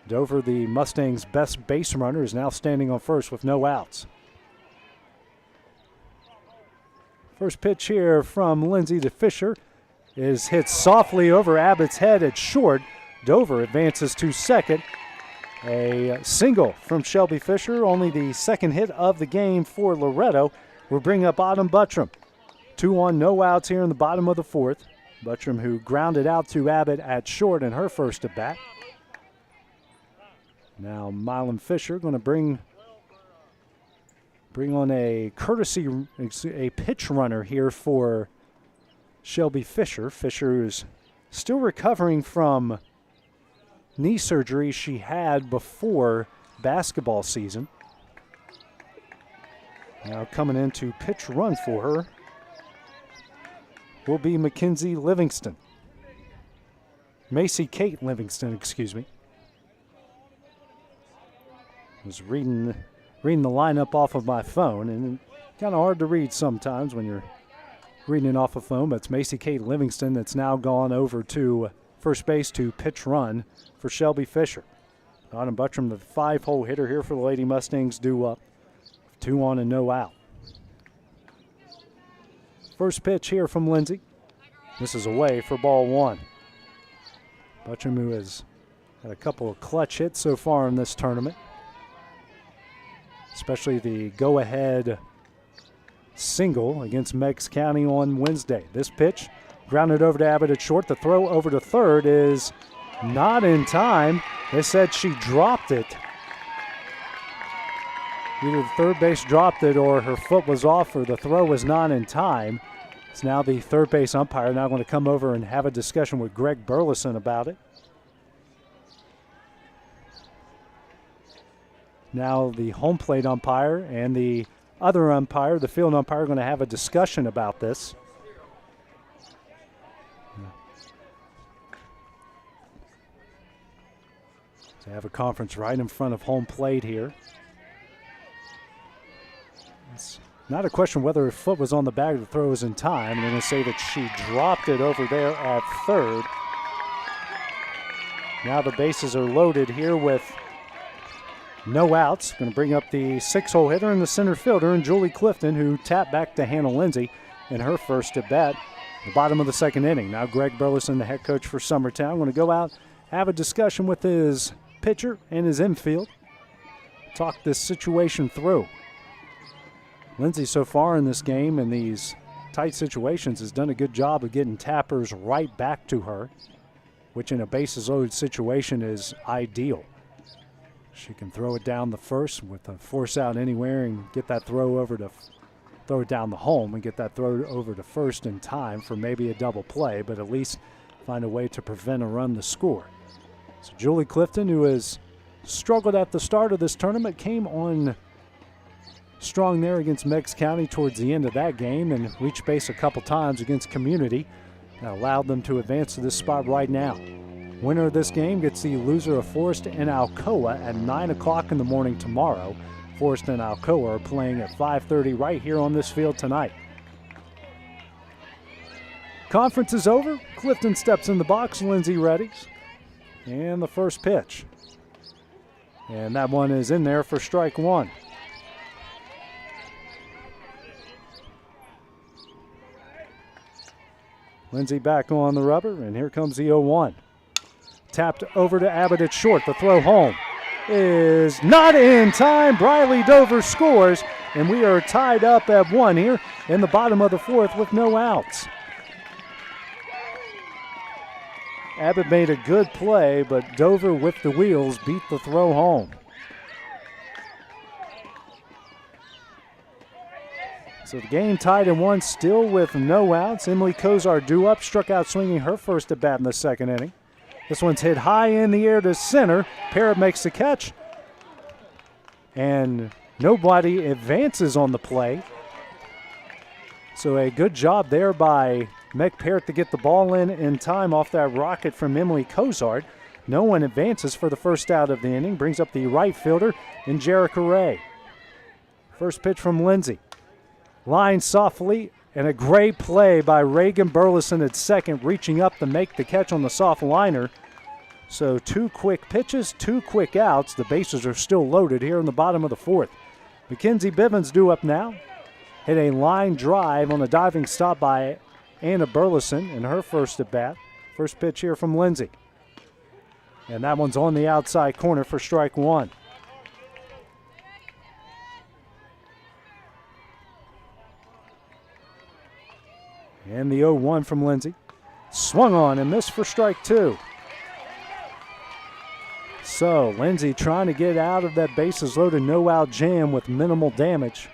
Dover, the Mustangs' best base runner, is now standing on first with no outs. First pitch here from Lindsay to Fisher is hit softly over Abbott's head at short. Dover advances to second. A single from Shelby Fisher, only the second hit of the game for Loretto, will bring up Autumn Buttram. 2 on, no outs here in the bottom of the fourth. Buttram, who grounded out to Abbott at short in her first at bat. Now Milan Fisher going to bring on a pitch runner here for Shelby Fisher. Fisher is still recovering from knee surgery she had before basketball season. Now coming in to pitch run for her will be Mackenzie Livingston. Macy Kate Livingston, excuse me. I was reading the lineup off of my phone, and kind of hard to read sometimes when you're reading it off a phone, but it's Macy Kate Livingston that's now gone over to first base to pitch run for Shelby Fisher. Autumn Buttram, the 5-hole hitter here for the Lady Mustangs, due up. 2 on and no out. First pitch here from Lindsay. This is away for ball 1. Buttram, who has had a couple of clutch hits so far in this tournament, especially the go-ahead single against Meigs County on Wednesday. This pitch grounded over to Abbott at short. The throw over to third is not in time. They said she dropped it. Either the third base dropped it or her foot was off or the throw was not in time. It's now the third base umpire now going to come over and have a discussion with Greg Burleson about it. Now the home plate umpire and the other umpire, the field umpire, are going to have a discussion about this. They have a conference right in front of home plate here. It's not a question whether her foot was on the bag or the throw was in time. They're going to say that she dropped it over there at third. Now the bases are loaded here with no outs. Going to bring up the 6-hole hitter and the center fielder, and Julie Clifton, who tapped back to Hannah Lindsay in her first at bat. The bottom of the second inning. Now Greg Burleson, the head coach for Summertown, going to go out, have a discussion with his pitcher and his infield. Talk this situation through. Lindsay so far in this game in these tight situations has done a good job of getting tappers right back to her, which in a bases loaded situation is ideal. She can throw it down the first with a force out anywhere and get that throw it down the home and get that throw over to first in time for maybe a double play, but at least find a way to prevent a run to score. So Julie Clifton, who has struggled at the start of this tournament, came on strong there against Meigs County towards the end of that game and reached base a couple times against Community. That allowed them to advance to this spot right now. Winner of this game gets the loser of Forest and Alcoa at 9 o'clock in the morning tomorrow. Forest and Alcoa are playing at 5:30 right here on this field tonight. Conference is over. Clifton steps in the box. Lindsay readies. And the first pitch. And that one is in there for strike 1. Lindsay back on the rubber, and here comes the 0-1. Tapped over to Abbott at short. The throw home is not in time. Briley Dover scores, and we are tied up at 1 here in the bottom of the fourth with no outs. Abbott made a good play, but Dover with the wheels beat the throw home. So the game tied in 1, still with no outs. Emily Kozar due up, struck out swinging her first at bat in the second inning. This one's hit high in the air to center. Parrott makes the catch. And nobody advances on the play. So a good job there by Meg Parrott to get the ball in time off that rocket from Emily Kozard. No one advances for the first out of the inning. Brings up the right fielder in Jerica Ray. First pitch from Lindsay. Line softly And a great play by Reagan Burleson at second, reaching up to make the catch on the soft liner. So 2 quick pitches, 2 quick outs. The bases are still loaded here in the bottom of the 4th. Mackenzie Bivens due up now. Hit a line drive on a diving stop by Anna Burleson in her first at bat. First pitch here from Lindsay. And that one's on the outside corner for strike 1. And the 0-1 from Lindsay. Swung on and missed for strike 2. So Lindsay trying to get out of that bases loaded no-out jam with minimal damage.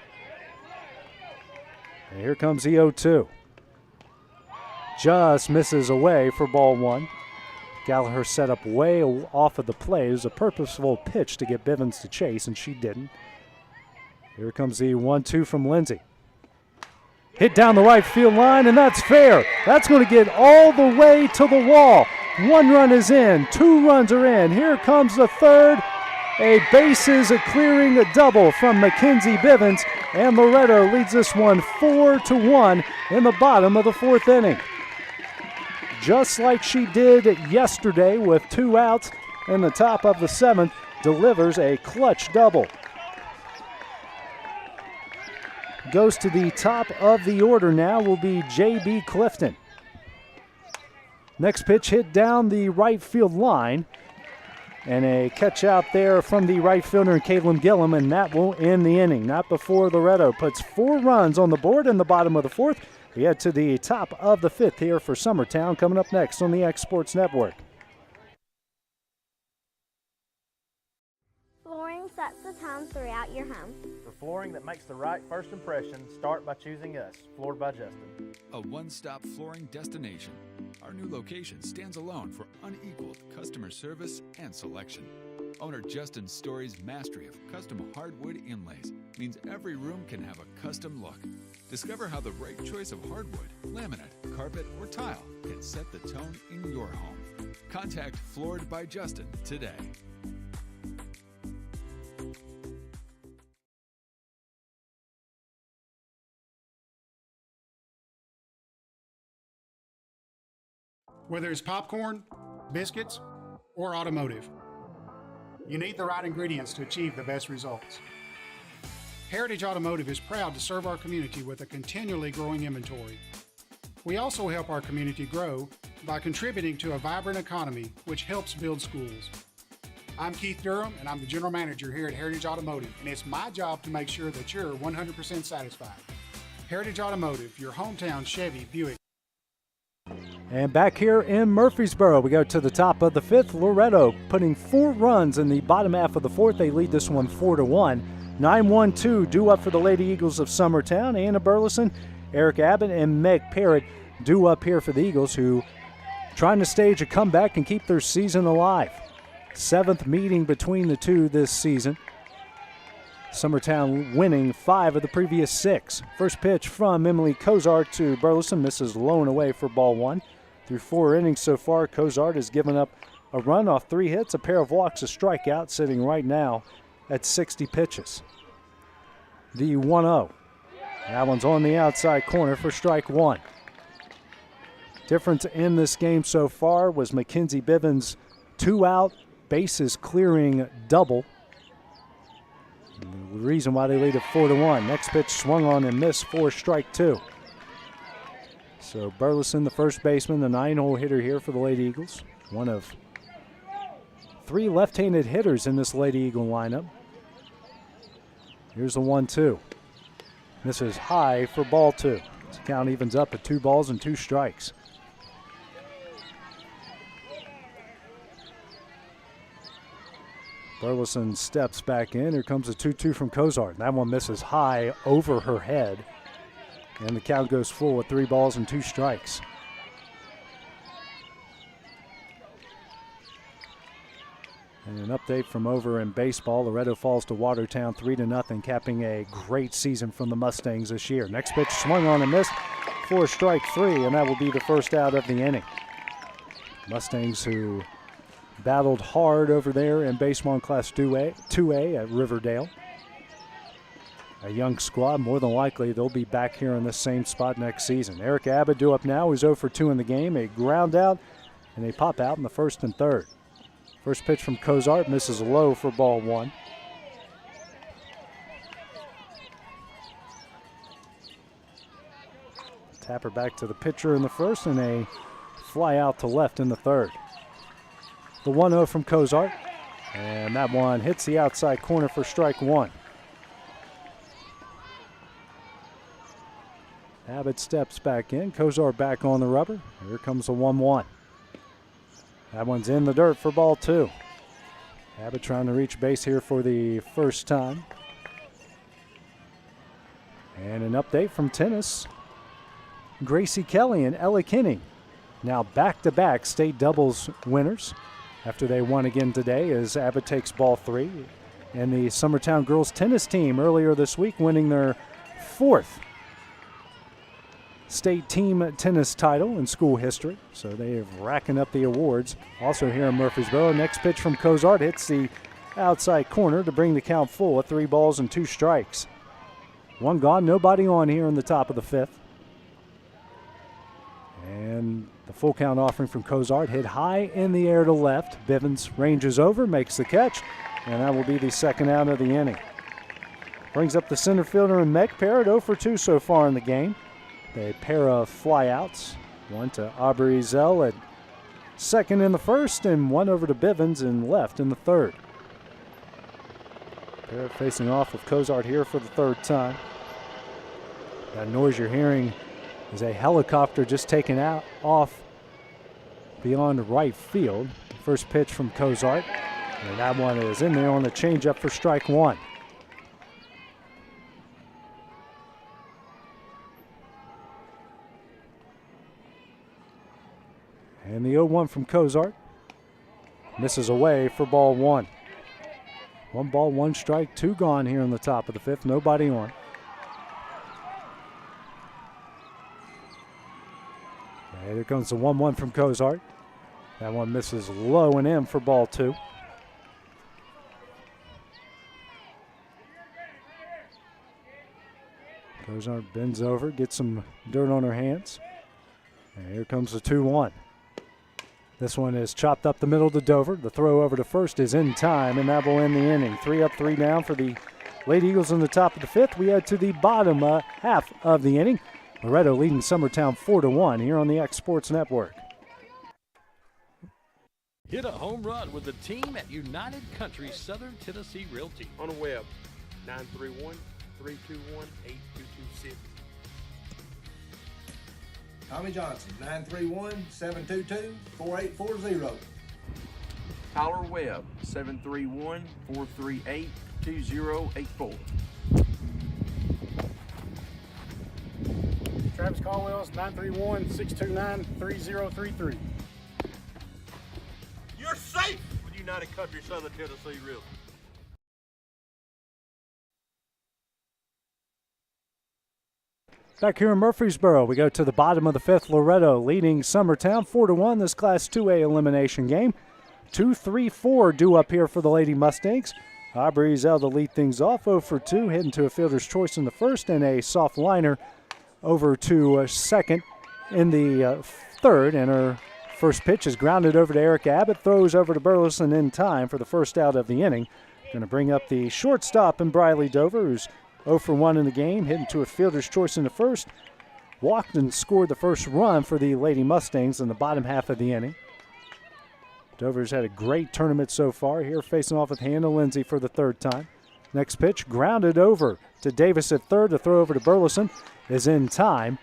And here comes the 0-2. Just misses away for ball 1. Gallagher set up way off of the play. It was a purposeful pitch to get Bivens to chase, and she didn't. Here comes the 1-2 from Lindsay. Hit down the right field line, and that's fair. That's going to get all the way to the wall. 1 run is in, 2 runs are in. Here comes the 3rd. A bases clearing double from Mackenzie Bivens, and Loretto leads this one 4-1 in the bottom of the 4th inning. Just like she did yesterday with 2 outs in the top of the 7th, delivers a clutch double. Goes to the top of the order now will be J.B. Clifton. Next pitch hit down the right field line. And a catch out there from the right fielder, Caitlin Gillum, and that will end the inning. Not before Loretto puts 4 runs on the board in the bottom of the 4th. We head to the top of the 5th here for Summertown, coming up next on the X Sports Network. Flooring sets the tone throughout your home. For flooring that makes the right first impression, start by choosing us, Floored by Justin. A one-stop flooring destination. Our new location stands alone for unequaled customer service and selection. Owner Justin Story's mastery of custom hardwood inlays means every room can have a custom look. Discover how the right choice of hardwood, laminate, carpet, or tile can set the tone in your home. Contact Floored by Justin today. Whether it's popcorn, biscuits, or automotive, you need the right ingredients to achieve the best results. Heritage Automotive is proud to serve our community with a continually growing inventory. We also help our community grow by contributing to a vibrant economy, which helps build schools. I'm Keith Durham, and I'm the General Manager here at Heritage Automotive, and it's my job to make sure that you're 100% satisfied. Heritage Automotive, your hometown Chevy Buick. And back here in Murfreesboro, we go to the top of the 5th. Loretto putting 4 runs in the bottom half of the 4th. They lead this one 4-1. 9-1-2 due up for the Lady Eagles of Summertown. Anna Burleson, Eric Abbott, and Meg Parrott due up here for the Eagles, who trying to stage a comeback and keep their season alive. 7th meeting between the two this season. Summertown winning 5 of the previous 6. First pitch from Emily Cozart to Burleson, misses low and away for ball 1. Through 4 innings so far, Cozart has given up a run off 3 hits, a pair of walks, a strikeout, sitting right now at 60 pitches. The 1-0. That one's on the outside corner for strike 1. Difference in this game so far was Mackenzie Bivens' 2-out, bases clearing double. The reason why they lead it 4-1. Next pitch swung on and missed for strike 2. So Burleson, the first baseman, the 9-hole hitter here for the Lady Eagles. One of 3 left-handed hitters in this Lady Eagle lineup. Here's the 1-2. This is high for ball 2. The count evens up at 2 balls and 2 strikes. Burleson steps back in. Here comes a 2-2 from Cozart. That one misses high over her head. And the count goes full with 3 balls and 2 strikes. And an update from over in baseball. Loretto falls to Watertown 3-0, capping a great season from the Mustangs this year. Next pitch swung on and missed for strike 3, and that will be the first out of the inning. Mustangs, who battled hard over there in baseball in Class 2A at Riverdale. a young squad. More than likely, they'll be back here in this same spot next season. Eric Abbott due up now. He's 0 for 2 in the game. A ground out and a pop out in the first and third. First pitch from Cozart misses low for ball one. Tapper back to the pitcher in the first and a fly out to left in the third. The 1-0 from Cozart. And that one hits the outside corner for strike one. Abbott steps back in. Cozart back on the rubber. Here comes the 1-1. That one's in the dirt for ball two. Abbott trying to reach base here for the first time. And an update from tennis. Gracie Kelly and Ella Kinney now back-to-back state doubles winners after they won again today as Abbott takes ball three. And the Summertown girls tennis team earlier this week winning their fourth state team tennis title in school history. So they are racking up the awards. Also here in Murfreesboro, next pitch from Cozart hits the outside corner to bring the count full at 3 balls and 2 strikes. One gone, nobody on here in the top of the fifth. And the full count offering from Cozart hit high in the air to left. Bivens ranges over, makes the catch, and that will be the second out of the inning. Brings up the center fielder and McKnight, 0 for 2 so far in the game. A pair of flyouts, one to Aubrey Zell at second in the first, and one over to Bivens in left in the third. Pair facing off with Cozart here for the third time. That noise you're hearing is a helicopter just taken off beyond right field. First pitch from Cozart, and that one is in there on the changeup for strike one. And the 0-1 from Cozart misses away for ball one. 1 ball, 1 strike, 2 gone here in the top of the fifth. Nobody on. And here comes the 1-1 from Cozart. That one misses low and in for ball two. Cozart bends over, gets some dirt on her hands. And here comes the 2-1. This one is chopped up the middle to Dover. The throw over to first is in time, and that will end the inning. 3 up, 3 down for the Lady Eagles in the top of the fifth. We head to the bottom half of the inning. Loretto leading Summertown 4-1 here on the X Sports Network. Hit a home run with the team at United Country Southern Tennessee Realty. On the web, 931-321-8226. Tommy Johnson, 931-722-4840. Tyler Webb, 731-438-2084. Travis Caldwell's 931-629-3033. You're safe with United Country Southern Tennessee Realty. Back here in Murfreesboro, we go to the bottom of the fifth. Loretto leading Summertown 4-1 this Class 2A elimination game. 2-3-4 due up here for the Lady Mustangs. Aubrey Zell to lead things off, 0 for 2, hitting to a fielder's choice in the first, and a soft liner over to second in the third. And her first pitch is grounded over to Eric Abbott, throws over to Burleson in time for the first out of the inning. Going to bring up the shortstop in Briley Dover, who's 0 for 1 in the game, hitting to a fielder's choice in the first. Walked and scored the first run for the Lady Mustangs in the bottom half of the inning. Dover's had a great tournament so far. Here facing off with Hannah Lindsay for the third time. Next pitch, grounded over to Davis at third. The throw over to Burleson is in time.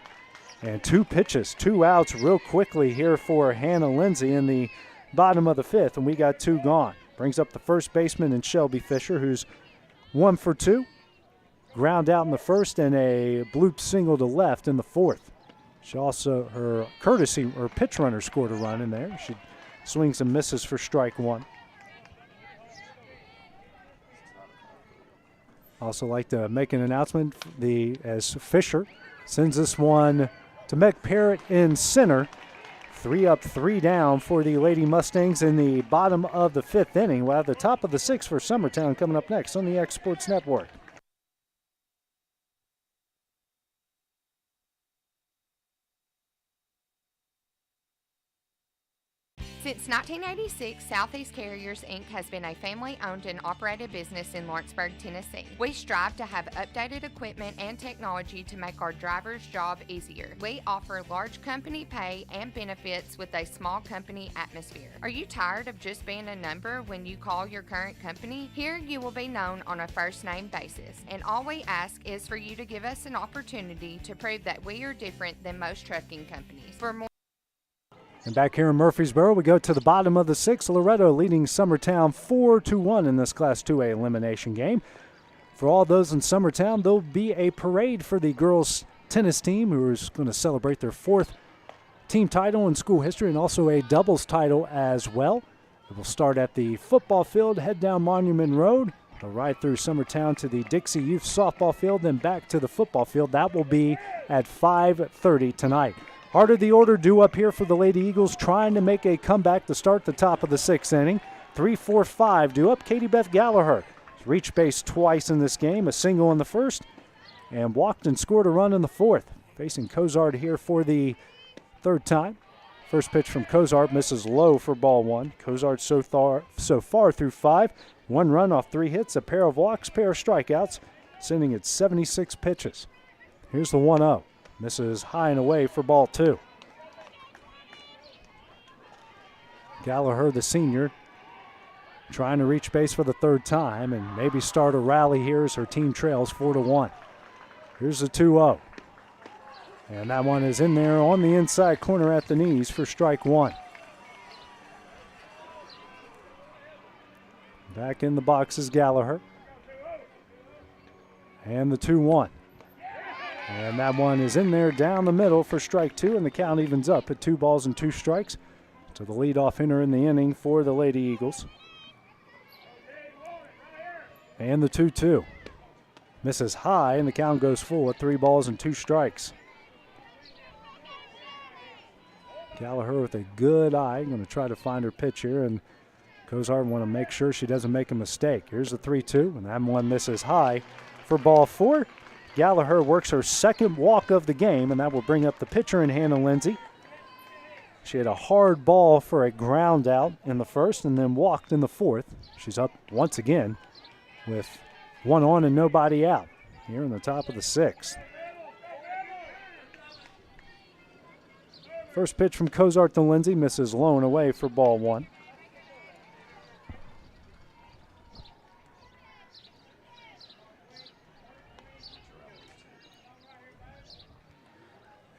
And 2 pitches, 2 outs real quickly here for Hannah Lindsay in the bottom of the fifth, and we got 2 gone. Brings up the first baseman in Shelby Fisher, who's 1 for 2. Ground out in the first and a bloop single to left in the fourth. She also, her courtesy or pitch runner scored a run in there. She swings and misses for strike one. Also like to make an announcement as Fisher sends this one to Meg Parrott in center. 3 up, 3 down for the Lady Mustangs in the bottom of the fifth inning. We'll have the top of the sixth for Summertown coming up next on the X Sports Network. Since 1986, Southeast Carriers, Inc. has been a family-owned and operated business in Lawrenceburg, Tennessee. We strive to have updated equipment and technology to make our drivers' job easier. We offer large company pay and benefits with a small company atmosphere. Are you tired of just being a number when you call your current company? Here you will be known on a first-name basis, and all we ask is for you to give us an opportunity to prove that we are different than most trucking companies. For more And back here in Murfreesboro, we go to the bottom of the sixth. Loretto leading Summertown 4-1 in this Class 2A elimination game. For all those in Summertown, there'll be a parade for the girls' tennis team, who is going to celebrate their 4th team title in school history and also a doubles title as well. It will start at the football field, head down Monument Road. They'll ride through Summertown to the Dixie Youth softball field, then back to the football field. That will be at 5:30 tonight. Heart of the order due up here for the Lady Eagles, trying to make a comeback to start the top of the 6th inning. 3-4-5 due up. Katie Beth Gallagher reached base twice in this game, a single in the first, and walked and scored a run in the 4th. Facing Cozart here for the 3rd time. First pitch from Cozart misses low for ball 1. Cozart so far through 5. 1 run off 3 hits, a pair of walks, pair of strikeouts, sending it 76 pitches. Here's the 1-0. Misses high and away for ball 2. Gallagher, the senior, trying to reach base for the 3rd time and maybe start a rally here as her team trails 4-1. Here's the 2-0. And that one is in there on the inside corner at the knees for strike 1. Back in the box is Gallagher. And the 2-1. And that one is in there down the middle for strike 2, and the count evens up at 2 balls and 2 strikes to the leadoff hitter in the inning for the Lady Eagles. And the 2-2. Misses high, and the count goes full at 3 balls and 2 strikes. Gallagher with a good eye, going to try to find her pitch here, and Cozart want to make sure she doesn't make a mistake. Here's the 3-2, and that one misses high for ball 4. Gallagher works her 2nd walk of the game, and that will bring up the pitcher in Hannah Lindsay. She had a hard ball for a ground out in the 1st and then walked in the 4th. She's up once again with 1 on and nobody out here in the top of the 6th. First pitch from Cozart to Lindsay misses low and away for ball 1.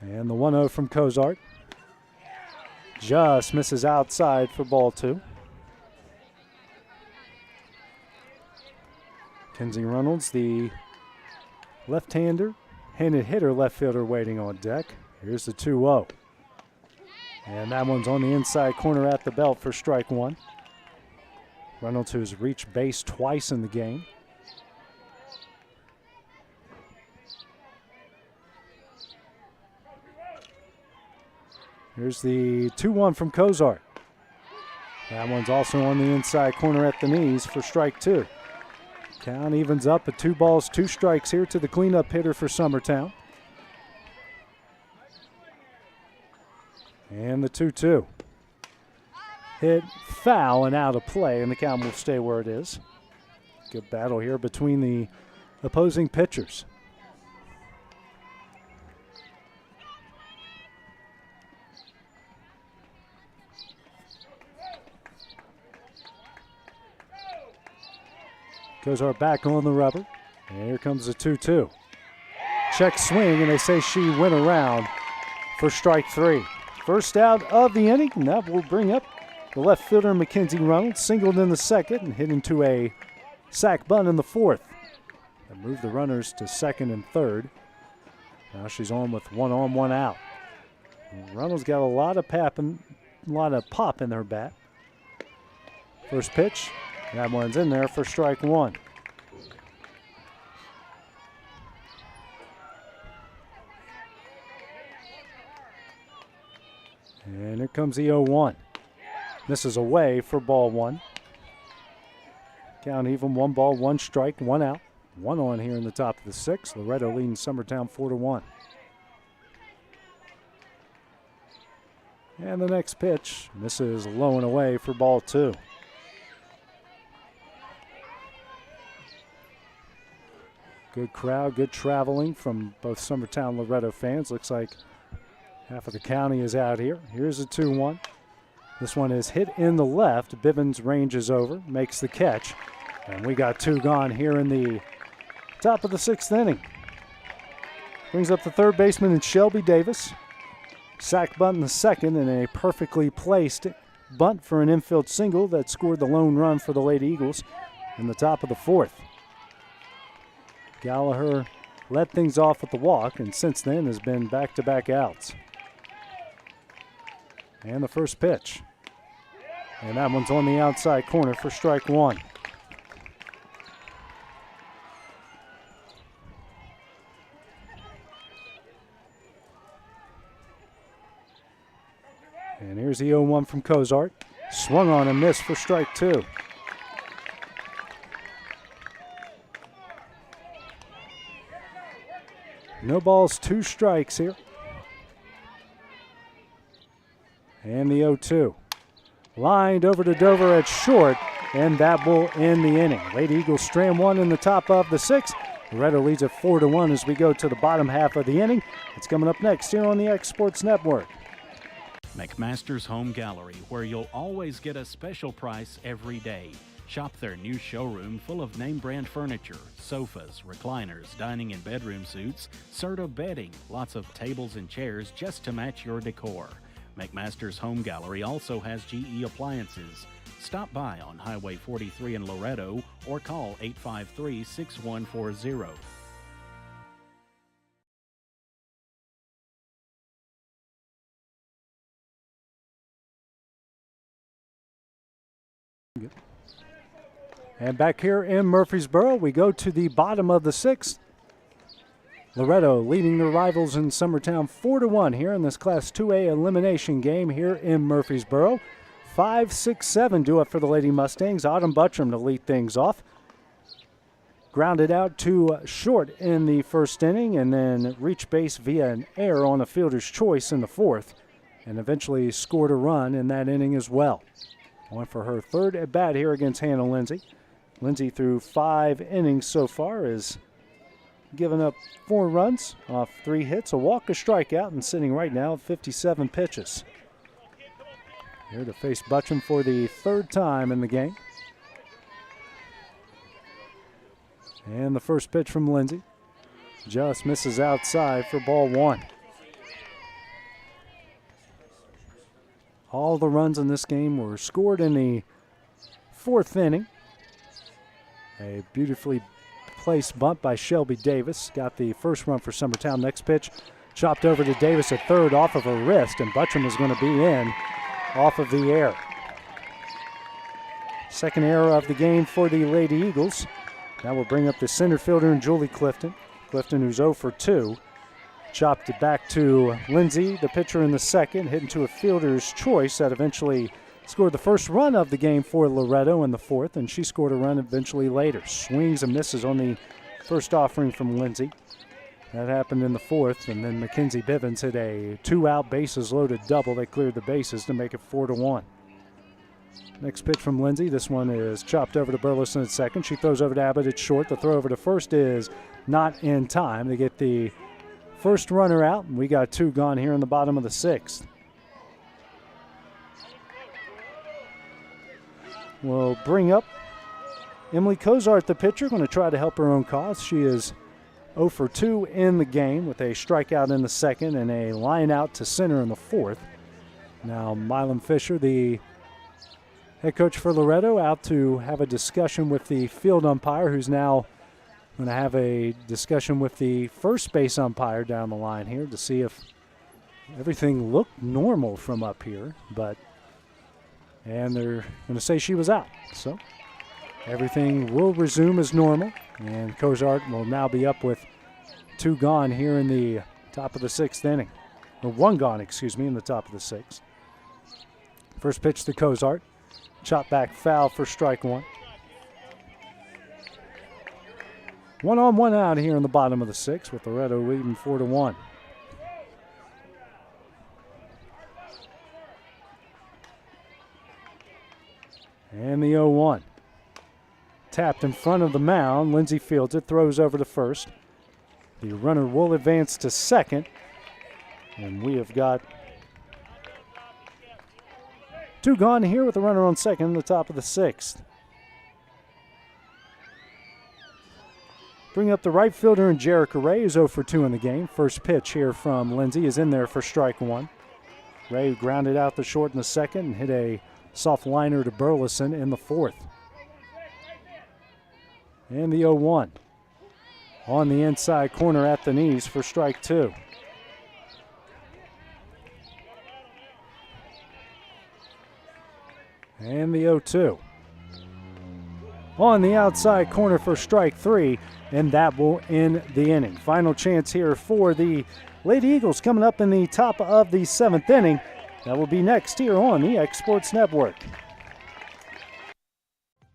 And the 1-0 from Cozart just misses outside for ball 2. Kenzie Reynolds, the left-hander, handed hitter, left fielder waiting on deck. Here's the 2-0. And that one's on the inside corner at the belt for strike 1. Reynolds, who's reached base twice in the game. Here's the 2-1 from Cozart. That one's also on the inside corner at the knees for strike 2. Count evens up at 2 balls, 2 strikes here to the cleanup hitter for Summertown. And the 2-2. Hit foul and out of play, and the count will stay where it is. Good battle here between the opposing pitchers. Cozart back on the rubber. And here comes the 2-2. Check swing, and they say she went around for strike 3. First out of the inning, and that will bring up the left fielder, Mackenzie Reynolds, singled in the 2nd and hit into a sac bunt in the 4th. That moved the runners to 2nd and 3rd. Now she's on with 1 on, 1 out. And Reynolds got a lot of pop in her bat. First pitch, that one's in there for strike 1. And here comes the 0-1. This is away for ball 1. Count even, 1 ball, 1 strike, 1 out. 1 on here in the top of the 6th. Loretto leading Summertown 4-1. And the next pitch misses low and away for ball 2. Good crowd, good traveling from both Summertown Loretto fans. Looks like half of the county is out here. Here's a 2-1. This one is hit in the left. Bivens ranges over, makes the catch. And we got 2 gone here in the top of the 6th inning. Brings up the third baseman in Shelby Davis. Sack bunt in the second and a perfectly placed bunt for an infield single that scored the lone run for the Lady Eagles in the top of the 4th. Gallagher led things off with the walk and since then has been back-to-back outs. And the first pitch. And that one's on the outside corner for strike 1. And here's the 0-1 from Cozart. Swung on and missed for strike 2. No balls, 2 strikes here. And the 0-2. Lined over to Dover at short, and that will end the inning. Lady Eagles strand 1 in the top of the 6th. Loretto leads at 4-1 as we go to the bottom half of the inning. It's coming up next here on the X Sports Network. McMaster's Home Gallery, where you'll always get a special price every day. Shop their new showroom full of name brand furniture, sofas, recliners, dining and bedroom suites, Serta bedding, lots of tables and chairs just to match your decor. McMaster's Home Gallery also has GE appliances. Stop by on Highway 43 in Loretto or call 853-6140. And back here in Murfreesboro, we go to the bottom of the 6th. Loretto leading their rivals in Summertown 4-1 here in this Class 2A elimination game here in Murfreesboro. 5-6-7 do it for the Lady Mustangs. Autumn Buttram to lead things off. Grounded out to short in the first inning and then reached base via an error on a fielder's choice in the 4th and eventually scored a run in that inning as well. Went for her 3rd at bat here against Hannah Lindsay. Lindsay through 5 innings so far has given up 4 runs off 3 hits, a walk, a strikeout, and sitting right now at 57 pitches. Here to face Buttram for the 3rd time in the game. And the first pitch from Lindsay just misses outside for ball 1. All the runs in this game were scored in the 4th inning. A beautifully placed bunt by Shelby Davis. Got the first run for Summertown. Next pitch chopped over to Davis at 3rd off of her wrist, and Buttram is going to be in off of the air. Second error of the game for the Lady Eagles. That will bring up the center fielder in Julie Clifton. Clifton, who's 0 for 2. Chopped it back to Lindsay, the pitcher in the 2nd, hit into a fielder's choice that eventually scored the first run of the game for Loretto in the 4th, and she scored a run eventually later. Swings and misses on the first offering from Lindsay. That happened in the 4th, and then Mackenzie Bivens hit a 2-out bases loaded double. They cleared the bases to make it 4-1. Next pitch from Lindsay. This one is chopped over to Burleson at 2nd. She throws over to Abbott at short. The throw over to first is not in time. They get the first runner out, and we got 2 gone here in the bottom of the 6th. We'll bring up Emily Cozart, the pitcher, going to try to help her own cause. She is 0 for 2 in the game with a strikeout in the 2nd and a line out to center in the 4th. Now Milam Fisher, the head coach for Loretto, out to have a discussion with the field umpire, who's now going to have a discussion with the first base umpire down the line here to see if everything looked normal from up here, and they're going to say she was out. So everything will resume as normal, and Cozart will now be up with 2 gone here in the top of the 6th inning. Or 1 gone, in the top of the 6th. First pitch to Cozart. Chop back foul for strike 1. 1 on, 1 out here in the bottom of the 6th with Loretto leading 4-1. And the 0-1. Tapped in front of the mound. Lindsey fields it, throws over to first. The runner will advance to second. And we have got 2 gone here with the runner on second in the top of the 6th. Bring up the right fielder in Jericho Ray, who's 0 for 2 in the game. First pitch here from Lindsey is in there for strike 1. Ray grounded out the short in the second and hit a soft liner to Burleson in the 4th. And the 0-1. On the inside corner at the knees for strike 2. And the 0-2. On the outside corner for strike 3, and that will end the inning. Final chance here for the Lady Eagles coming up in the top of the 7th inning. That will be next here on the X Sports Network.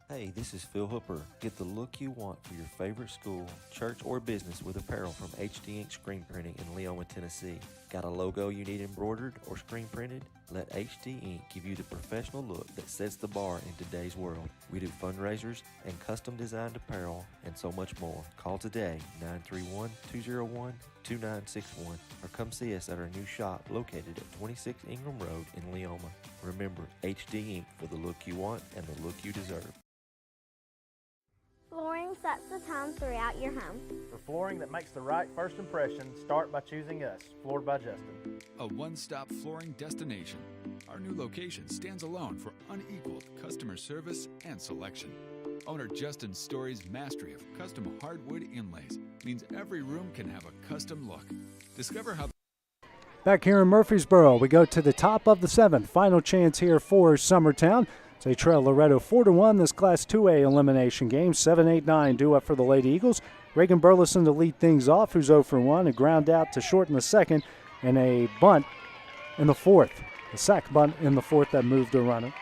Hey, this is Phil Hooper. Get the look you want for your favorite school, church, or business with apparel from HD Ink Screen Printing in Leoma, Tennessee. Got a logo you need embroidered or screen printed? Let HD Ink give you the professional look that sets the bar in today's world. We do fundraisers and custom designed apparel and so much more. Call today, 931-201-2961, or come see us at our new shop located at 26 Ingram Road in Leoma. Remember, HD Ink for the look you want and the look you deserve. Flooring sets the tone throughout your home. For flooring that makes the right first impression, start by choosing us, Floored by Justin. A one-stop flooring destination. Our new location stands alone for unequaled customer service and selection. Owner Justin Story's mastery of custom hardwood inlays means every room can have a custom look. Discover how. Back here in Murfreesboro, we go to the top of the 7th. Final chance here for Summertown. They trail Loretto 4-1 this Class 2A elimination game. 7-8-9 due up for the Lady Eagles. Reagan Burleson to lead things off, who's 0 for 1. A ground out to short in the 2nd and a bunt in the 4th. A sac bunt in the 4th that moved a runner.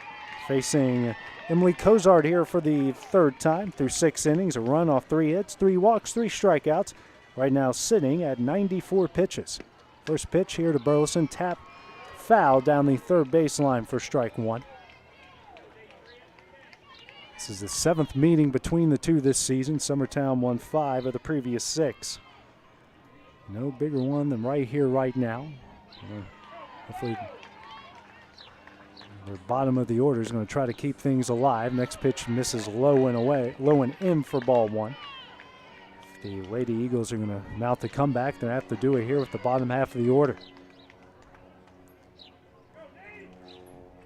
Facing Emily Cozart here for the 3rd time through 6 innings. A run off 3 hits, 3 walks, 3 strikeouts. Right now sitting at 94 pitches. First pitch here to Burleson. Tap foul down the 3rd baseline for strike 1. This is the 7th meeting between the two this season. Summertown won 5 of the previous 6. No bigger one than right here, right now. Hopefully the bottom of the order is going to try to keep things alive. Next pitch misses low and in for ball 1. If the Lady Eagles are going to mount the comeback, they're going to have to do it here with the bottom half of the order.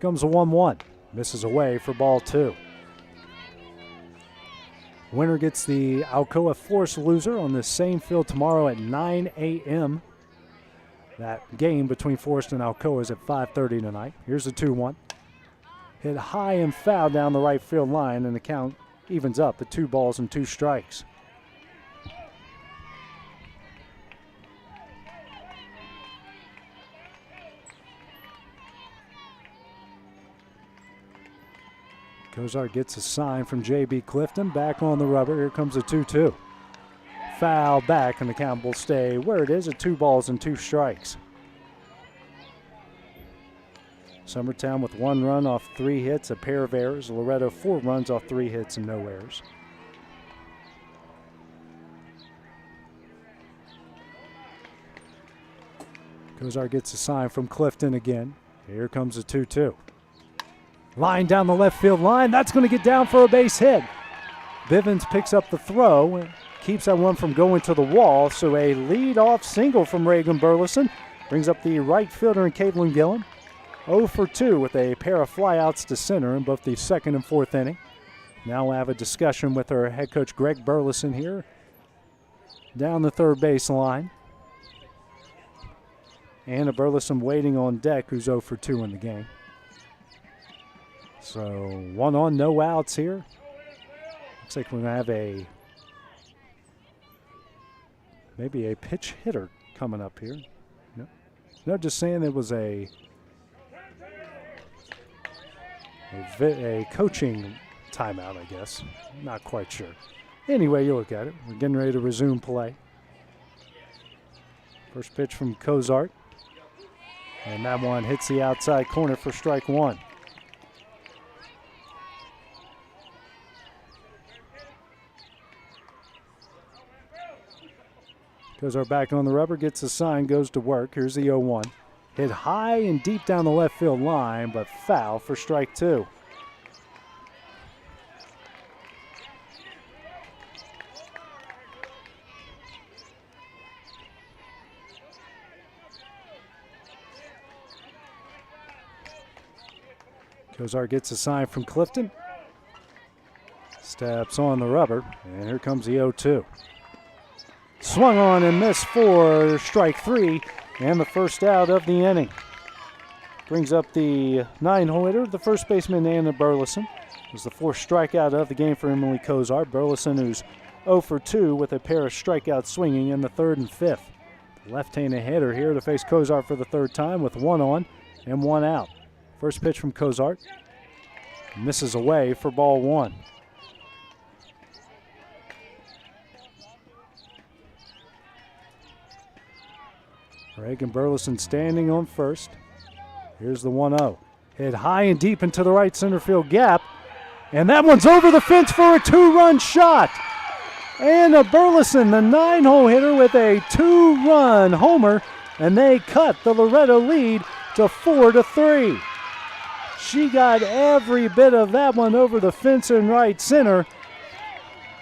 Comes a 1-1. Misses away for ball 2. Winner gets the Alcoa Forest loser on the same field tomorrow at 9 a.m. That game between Forest and Alcoa is at 5:30 tonight. Here's the 2-1. Hit high and foul down the right field line, and the count evens up at 2 balls and 2 strikes. Cozart gets a sign from J.B. Clifton. Back on the rubber. Here comes a 2-2. Foul back, and the count will stay where it is at 2 balls and 2 strikes. Summertown with 1 run off 3 hits, a pair of errors. Loretto 4 runs off 3 hits and no errors. Cozart gets a sign from Clifton again. Here comes a 2-2. Line down the left field line. That's going to get down for a base hit. Bivens picks up the throw and keeps that one from going to the wall. So a lead-off single from Reagan Burleson brings up the right fielder in Caitlin Gillen. 0 for 2 with a pair of flyouts to center in both the 2nd and 4th inning. Now we'll have a discussion with our head coach Greg Burleson here down the 3rd base line. Anna Burleson waiting on deck, who's 0 for 2 in the game. So 1 on, no outs here. Looks like we're going to have maybe a pitch hitter coming up here. No, just saying it was a coaching timeout, I guess. Not quite sure. Anyway, you look at it. We're getting ready to resume play. First pitch from Cozart. And that one hits the outside corner for strike 1. Cozart back on the rubber, gets the sign, goes to work. Here's the 0-1. Hit high and deep down the left field line, but foul for strike 2. Cozart gets a sign from Clifton. Steps on the rubber, and here comes the 0-2. Swung on and missed for strike 3, and the first out of the inning. Brings up the 9-hole hitter, the first baseman, Anna Burleson. It was the 4th strikeout of the game for Emily Cozart. Burleson, who's 0 for 2 with a pair of strikeouts swinging in the 3rd and 5th. The left-handed hitter here to face Cozart for the 3rd time with 1 on and 1 out. First pitch from Cozart. Misses away for ball 1. Reagan Burleson standing on first. Here's the 1-0. Hit high and deep into the right center field gap. And that one's over the fence for a 2-run shot. Anna Burleson, the 9-hole hitter, with a 2-run homer. And they cut the Loretto lead to 4-3. She got every bit of that one over the fence in right center.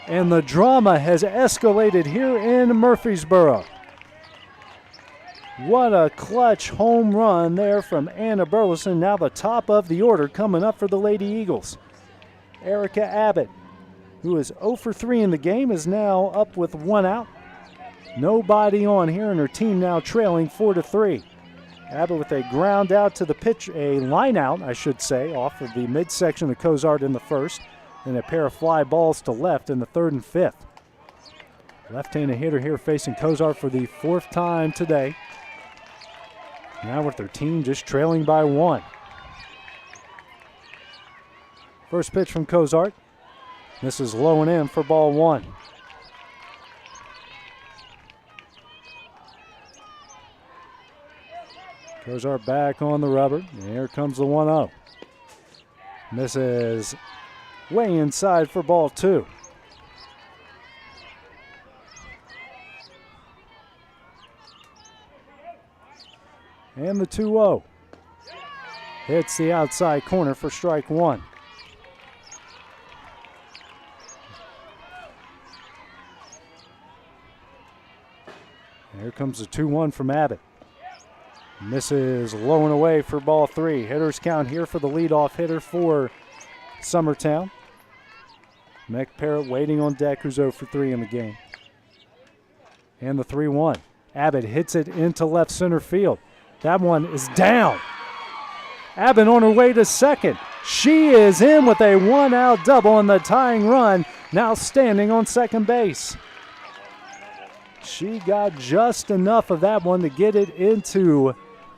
And the drama has escalated here in Murfreesboro. What a clutch home run there from Anna Burleson. Now the top of the order coming up for the Lady Eagles. Erica Abbott, who is 0 for 3 in the game, is now up with 1 out. Nobody on here, and her team now trailing 4-3. Abbott with a ground out to the pitch, a line out, I should say, off of the midsection of Cozart in the 1st, and a pair of fly balls to left in the 3rd and 5th. Left-handed hitter here facing Cozart for the 4th time today. Now with their team just trailing by 1. First pitch from Cozart. This is low and in for ball 1. Cozart back on the rubber. And here comes the 1-0. Misses way inside for ball 2. And the 2-0. Hits the outside corner for strike 1. And here comes the 2-1 from Abbott. Misses low and away for ball 3. Hitters count here for the leadoff hitter for Summertown. McParrott waiting on deck, who's 0 for 3 in the game. And the 3-1. Abbott hits it into left center field. That one is down. Abbott on her way to second. She is in with a 1-out double, and the tying run now standing on second base. She got just enough of that one to get it into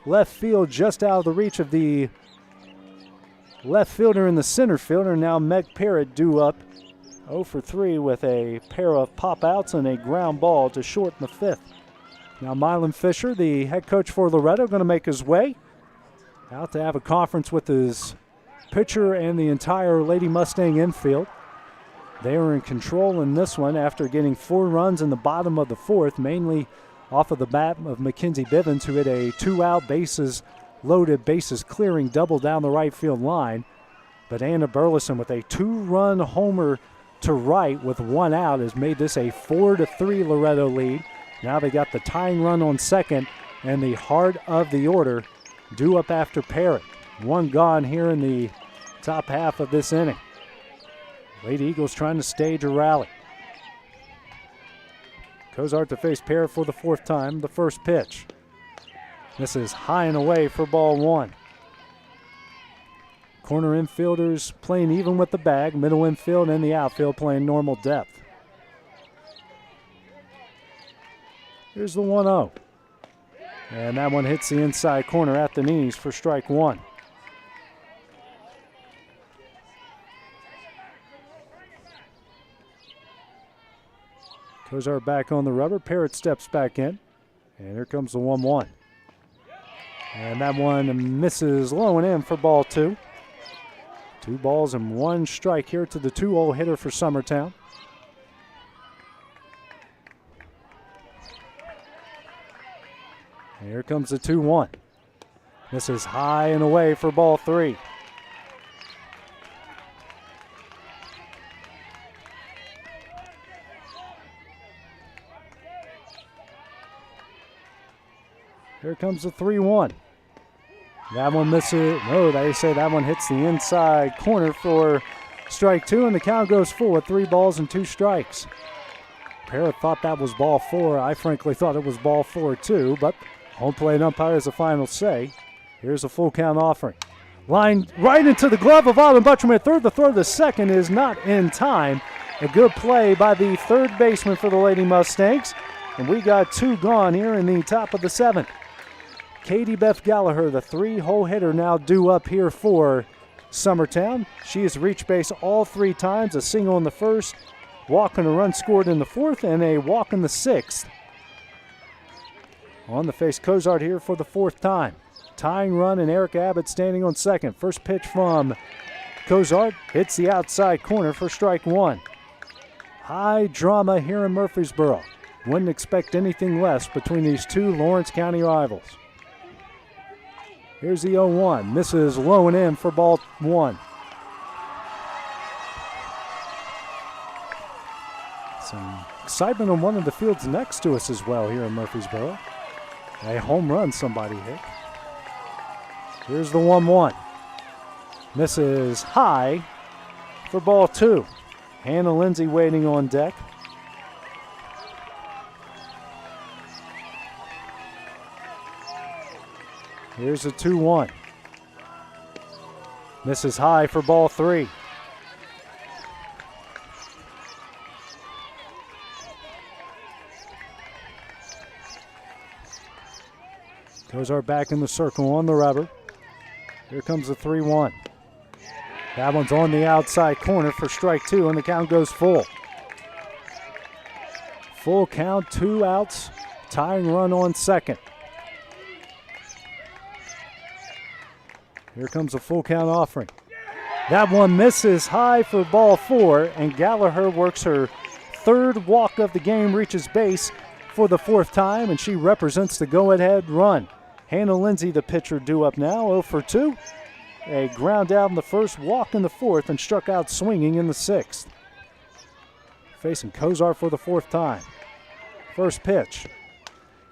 left field, just out of the reach of the left fielder and the center fielder. Now Meg Parrott due up 0 for 3 with a pair of pop-outs and a ground ball to short in the 5th. Now Mylan Fisher, the head coach for Loretto, going to make his way out to have a conference with his pitcher and the entire Lady Mustang infield. They were in control in this one after getting 4 runs in the bottom of the 4th, mainly off of the bat of Mackenzie Bivens, who hit a 2-out bases-loaded, bases-clearing double down the right field line. But Anna Burleson with a 2-run homer to right with 1 out has made this a 4-3 Loretto lead. Now they got the tying run on second, and the heart of the order due up after Parrott. 1 gone here in the top half of this inning. Lady Eagles trying to stage a rally. Cozart to face Parrott for the 4th time, the first pitch. This is high and away for ball 1. Corner infielders playing even with the bag, middle infield and the outfield playing normal depth. Here's the 1-0. And that one hits the inside corner at the knees for strike 1. Cozart back on the rubber. Parrott steps back in. And here comes the 1-1. And that one misses low and in for ball 2. 2 balls and 1 strike here to the 2-0 hitter for Summertown. Here comes the 2-1. This is high and away for ball 3. Here comes the 3-1. That one misses. No, they say that one hits the inside corner for strike 2, and the count goes full with 3 balls and 2 strikes. Parrott thought that was ball 4. I frankly thought it was ball 4 too, but home plate umpire has the final say. Here's a full count offering. Line right into the glove of Autumn Butcherman at third. The throw to the second is not in time. A good play by the third baseman for the Lady Mustangs. And we got 2 gone here in the top of the 7th. Katie Beth Gallagher, the 3-hole hitter, now due up here for Summertown. She has reached base all 3 times, a single in the first, walk and a run scored in the 4th, and a walk in the 6th. On the face, Cozart here for the 4th time. Tying run and Eric Abbott standing on second. First pitch from Cozart hits the outside corner for strike 1. High drama here in Murfreesboro. Wouldn't expect anything less between these 2 Lawrence County rivals. Here's the 0-1. Misses low and in for ball 1. Some excitement on one of the fields next to us as well here in Murfreesboro. A home run somebody hit. Here's the 1-1. Misses high for ball 2. Hannah Lindsay waiting on deck. Here's a 2-1. Misses high for ball 3. Cozart back in the circle on the rubber. Here comes the 3-1. That one's on the outside corner for strike 2, and the count goes full. Full count, 2 outs, tying run on second. Here comes a full count offering. That one misses high for ball 4, and Gallagher works her 3rd walk of the game, reaches base for the 4th time, and she represents the go-ahead run. Hannah Lindsay, the pitcher, due up now, 0 for 2. A ground out in the 1st, walk in the 4th, and struck out swinging in the 6th. Facing Cozart for the 4th time. First pitch.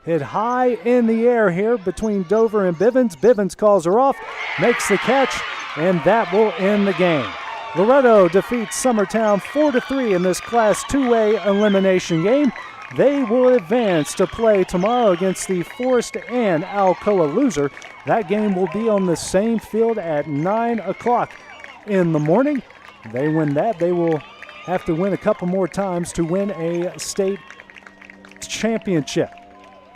Hit high in the air here between Dover and Bivens. Bivens calls her off, makes the catch, and that will end the game. Loretto defeats Summertown 4-3 in this Class 2A elimination game. They will advance to play tomorrow against the Forest and Alcoa loser. That game will be on the same field at 9 o'clock in the morning. They win that, they will have to win a couple more times to win a state championship.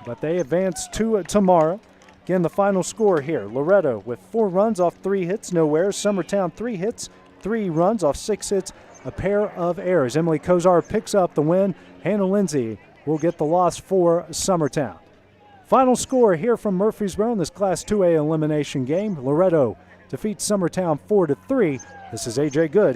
But they advance to tomorrow. Again, the final score here. Loretto with 4 runs off 3 hits, no errors. Summertown 3 hits, 3 runs off 6 hits, a pair of errors. Emily Cozart picks up the win. Hannah Lindsay will get the loss for Summertown. Final score here from Murfreesboro in this Class 2A elimination game. Loretto defeats Summertown 4-3. This is A.J. Good.